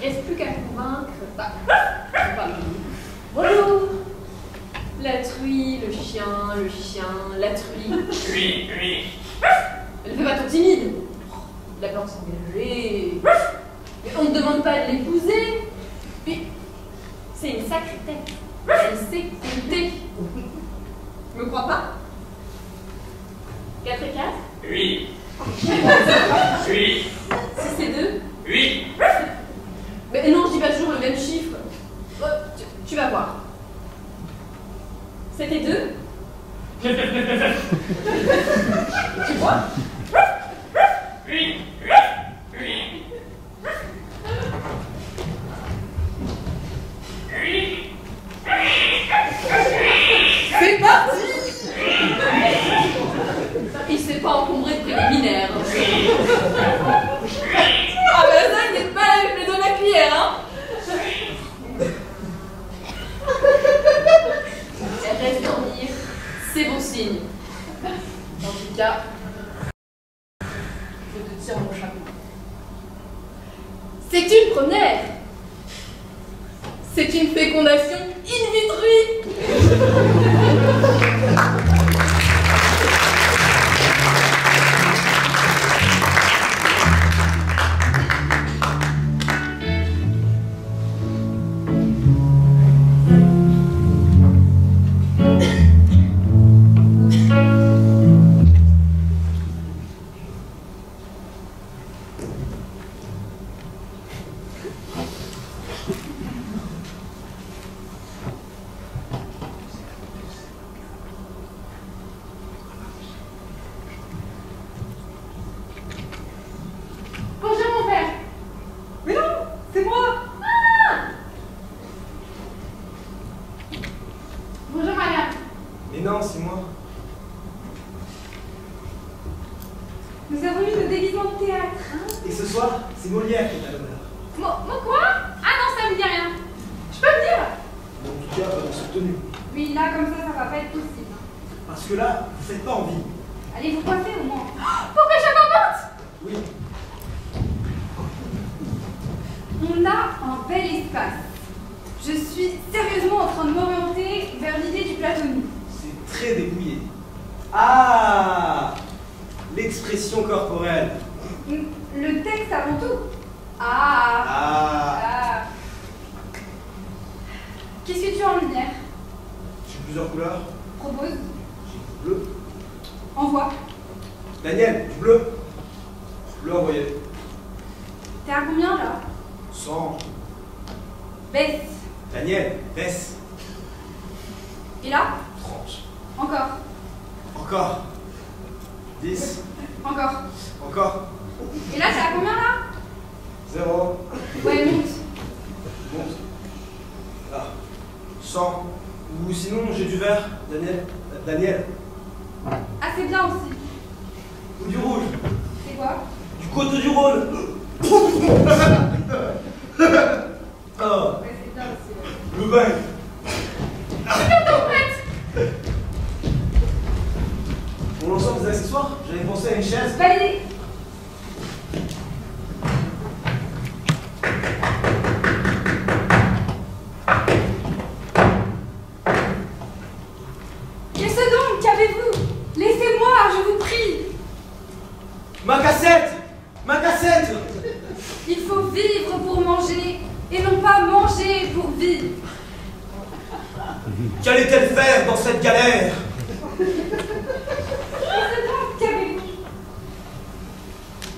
Reste plus qu'à convaincre. Bonjour. La truie, le chien, la truie. Elle fait pas trop timide. La plante s'engager. Mais on ne demande pas de l'épouser. Puis, c'est une sacrée tête. Elle sait compter. Me crois pas? 4 et 4? Oui. 6 et 2? Oui. Mais non, je dis pas toujours le même chiffre. Oh, tu vas voir. 7 et 2? Tu vois? Oui. C'est parti! Il s'est pas encombré de préliminaires. Ah ben ça, il n'est pas avec les doigts de la cuillère, hein? Elle reste dormir, c'est bon signe. En tout cas, je te tire mon chapeau. C'est une première. C'est une fécondation in vitro. Nous avons eu nos déguisements de théâtre, hein? Et ce soir, c'est Molière qui est à l'honneur. Moi quoi? Ah non, ça me dit rien. Je peux venir? En tout cas, pas dans cette tenue. Oui, là, comme ça va pas être possible. Parce que là, vous faites pas envie. Allez vous coiffer au moins. Pour que je m'emporte? Oui. On a un bel espace. Je suis sérieusement en train de m'orienter vers l'idée du platonisme. C'est très dépouillé. Ah! L'expression corporelle. Le texte avant tout. Ah. Qu'est-ce que tu as en lumière? J'ai plusieurs couleurs. Propose. J'ai du bleu. Envoie. Daniel, du bleu. Bleu envoyé. T'es à combien là? 100. Baisse. Daniel, baisse. Et là? 30. Encore. Encore. 10. Encore. Encore. Et là, t'es à combien là? 0. Ouais, monte. Monte. Là. 100. Ou sinon, j'ai du vert. Daniel. Daniel. Ah, c'est bien aussi. Ou du rouge. C'est quoi? Du côte du Rhône. Oh. Ouais, c'est bien aussi. Ouais. Le bain. Pour l'ensemble des accessoires, j'avais pensé à une chaise. Validé. Qu'est-ce donc? Qu'avez-vous? Laissez-moi, je vous prie. Ma cassette. Ma cassette. Il faut vivre pour manger, et non pas manger pour vivre. Qu'allait-elle faire dans cette galère? Qu'est-ce donc? Qu'avez-vous?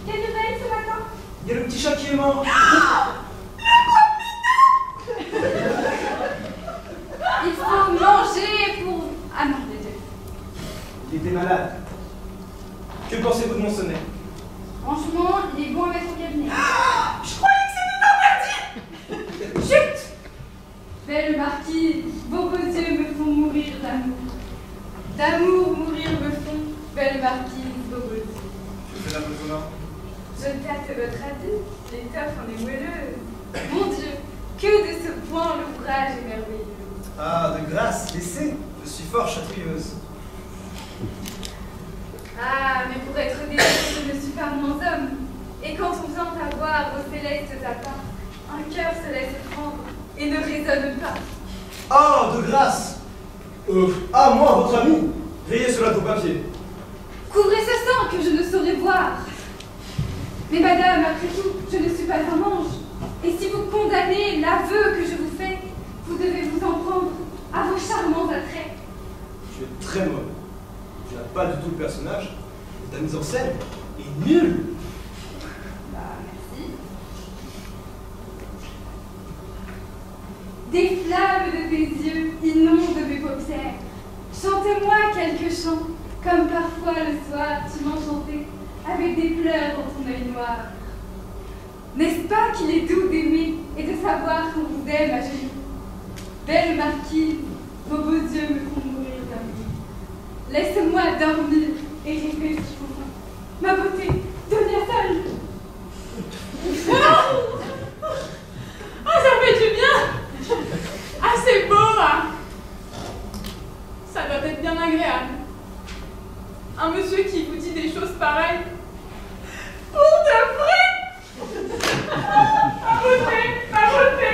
Quelle nouvelle ce matin? Il y a le petit chat qui est mort. Il faut manger pour... Ah non, désolé. Il était malade. Que pensez-vous de mon sonnet? Franchement, il est bon à mettre au cabinet. Je croyais que c'était interdit. Chut! Belle marquise, vos beaux yeux me font mourir d'amour. D'amour mourir me font, belle marquise, vos beaux yeux. Je fais la besoin. Je tâte votre avis, l'étoffe en est moelleuse. Mon Dieu, que de ce point l'ouvrage est merveilleux. Ah, de grâce, laissez. Je suis fort chatouilleuse. Ah, mais pour être désolée, je ne suis pas moins homme. Et quand on vient à voir vos célestes apparts, un cœur se laisse prendre et ne résonne pas. Ah, de grâce. Moi, votre ami. Rayez cela au papier. Couvrez ce sang que je ne saurais voir. Mais madame, après tout, je ne suis pas un ange. Et si vous condamnez l'aveu que je vous fais, vous devez vous en prendre à vos charmants attraits. Tu es très mauvais. Tu n'as pas du tout le personnage. Ta mise en scène est nulle. Bah, merci. Des flammes de tes yeux inondent mes paupières. Chantez-moi quelques chants, comme parfois le soir tu m'enchantais, avec des pleurs dans ton œil noir. N'est-ce pas qu'il est doux d'aimer et de savoir qu'on vous aime à genoux? Belle marquise, vos beaux yeux me font mourir d'amour. Laisse-moi dormir et rêver sur vous. Ma beauté, deviens seule. Ah, ça fait du bien. Ah, c'est beau, hein. Ça doit être bien agréable. Un monsieur qui vous dit des choses pareilles. Pour de vrai. Ma beauté, ma beauté.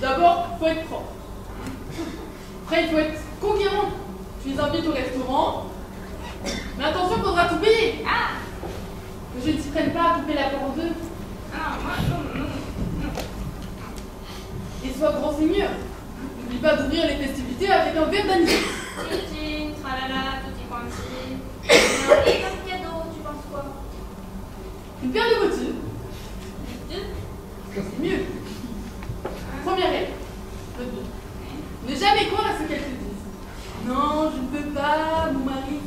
D'abord, faut être propre. Après, il faut être conquérant. Tu les invites au restaurant. Mais attention, il faudra tout payer. Ah! Que je ne t'y prenne pas à couper la part en deux. Ah, moi, non. Et sois grand seigneur. N'oublie pas d'ouvrir les festivités avec un verre d'anis. Tine, tralala, tutti quanti. Et comme cadeau, tu penses quoi? Une paire de bottines. Deux? C'est mieux. Première règle. Ne jamais croire à ce qu'elles te disent. Non, je ne peux pas, mon mari.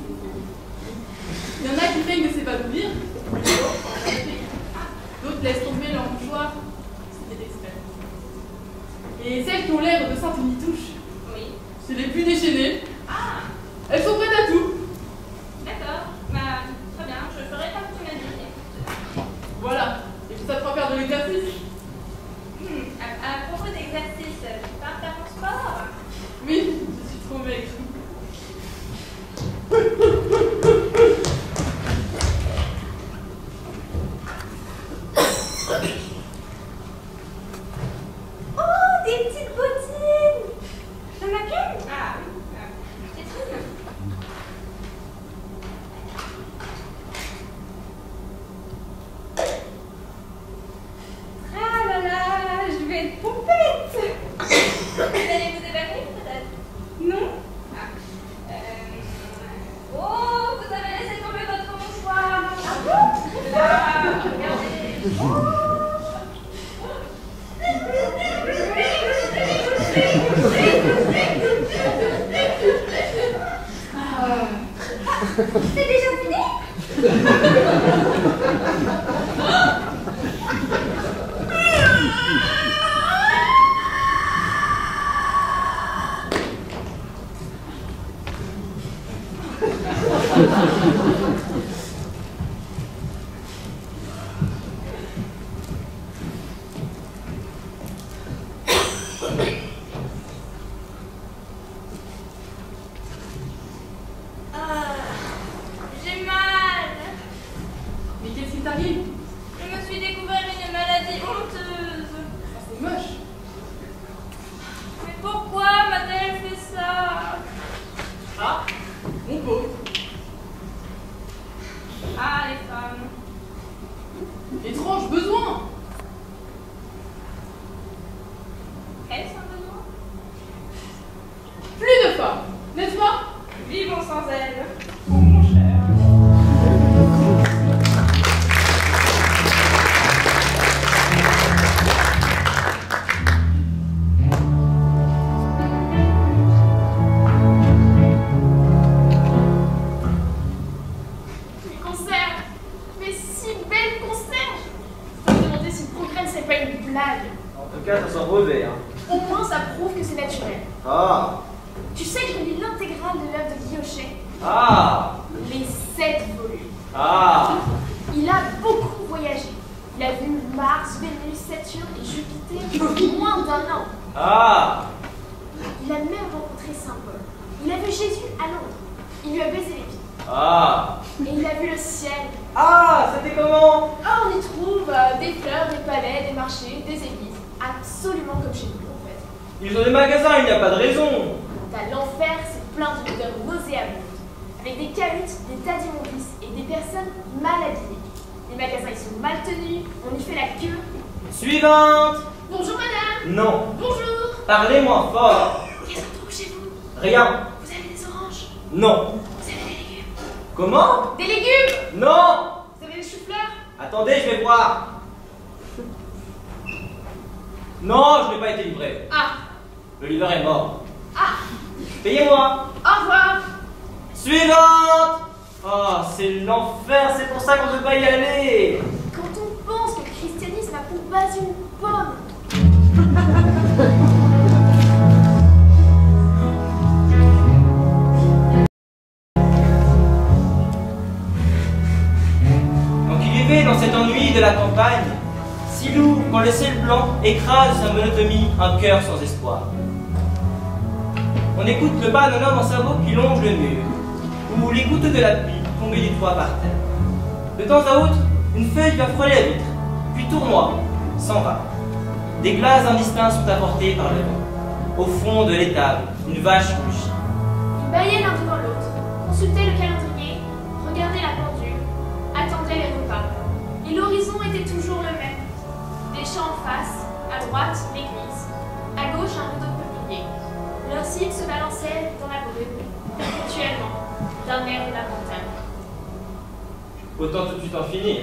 s'évanouir. D'autres laissent tomber leur mouchoir. C'est des experts. Et celles qui ont l'air de sainte Nitouche, Oui. c'est les plus déchaînées. Ah, Elles sont prêtes à tout. d'accord. Bah, très bien, je ferai comme tu m'as dit. Voilà. Et puis ça te fera faire de l'exercice. À propos d'exercice, tu pars faire ton sport? Oui, je suis trop maigre. Oh, des petites bottines! J'en as qu'une? Ah, c'est très bien. Ah là là, je vais être pompette! Vous allez vous évacuer peut-être? Non? Ah. Oh, vous avez laissé tomber votre mouchoir! Ah bon? Là, regardez! C'est déjà fini? J'ai mal. Mais qu'est-ce qui t'arrive? Je me suis découvert une maladie honteuse. C'est moche. Mais pourquoi m'a-t-elle fait ça? Ah, mon pauvre. Ah, les femmes. Étrange besoin. Elles sont besoin. Plus de femmes, n'est-ce pas? Vivons sans elles. Oh mon cher. Les conserves. Mais si belles conserves. Je me demandais si le progrès ne serait pas une blague. En tout cas, ça sent mauvais, hein. Au moins, ça prouve que c'est naturel. Ah. Tu sais que je lis l'intégrale de l'œuvre de Guillauchet. Ah. Les 7 volumes. Ah. Il a beaucoup voyagé. Il a vu Mars, Vénus, Saturne et Jupiter en moins d'1 an. Ah. Il a même rencontré Saint Paul. Il a vu Jésus à Londres. Il lui a baisé les pieds. Ah. Et il a vu le ciel. Ah, c'était comment? Ah, on y trouve des fleurs, des palais, des marchés, des églises. Absolument comme chez nous, en fait. Ils ont des magasins, il n'y a pas de raison. T'as l'enfer, c'est plein d'odeurs nauséabondes. Avec des cahutes, des tas d'immondices et des personnes mal habillées. Les magasins, ils sont mal tenus, on y fait la queue. Suivante. Bonjour madame. Non. Bonjour. Parlez moins fort. Qu'est-ce qu'on trouve chez vous? Rien. Vous avez des oranges? Non. Vous avez des légumes? Comment? Des légumes? Non. Vous avez des choux-fleurs? Attendez, je vais voir. Non, je n'ai pas été livré. Ah. Le livreur est mort. Ah. Payez-moi. Au revoir. Suivante. Oh, c'est l'enfer, c'est pour ça qu'on ne peut pas y aller. Quand on pense que le christianisme a pour base une pomme. Donc il vivait dans cet ennui de la campagne, si lourd quand le ciel blanc écrase sa monotomie un cœur sans espoir. On écoute le pas d'un homme en sabot qui longe le mur, ou les gouttes de la pluie tombées du toit par terre. De temps à autre, une feuille va frôler la vitre, puis tournoie, s'en va. Des glaces indistincts sont apportés par le vent. Au fond de l'étable, une vache rugit. Ils bâillaient l'un devant l'autre, consultaient le calendrier, regardaient la pendule, attendaient les repas. Et l'horizon était toujours le même. Des champs en face, à droite, l'église, à gauche, un rideau de peuplier. Leurs cils se balançaient dans la brume, perpétuellement, d'un air de la montagne. Autant tout de suite en finir.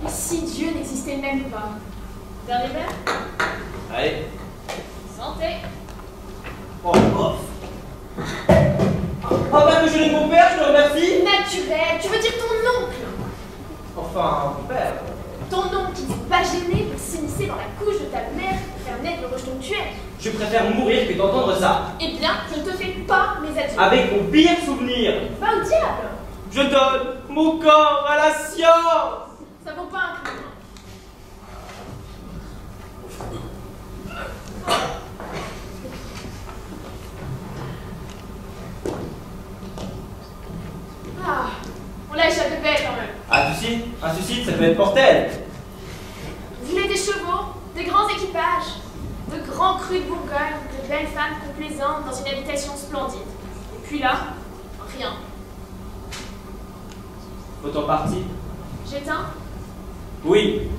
Et si Dieu n'existait même pas? Dernier verre? Allez. Santé! Oh, bof. vrai, tu veux dire ton oncle. Enfin, mon père. Ton oncle qui n'est pas gêné pour s'immiscer dans la couche de ta mère et faire naître le rejeton que tu es. Je préfère mourir que d'entendre ça. Eh bien, je ne te fais pas mes adieux. Avec mon pire souvenir. Va au diable. Je donne mon corps à la science. Ça vaut pas un crime. Ah, on l'a échappé belle quand même. Un suicide, ça peut être mortel. Vous voulez des chevaux, de grands équipages, de grands crus de Bourgogne, de belles femmes complaisantes dans une habitation splendide. Et puis là, rien. Faut-on partir? J'éteins? Oui.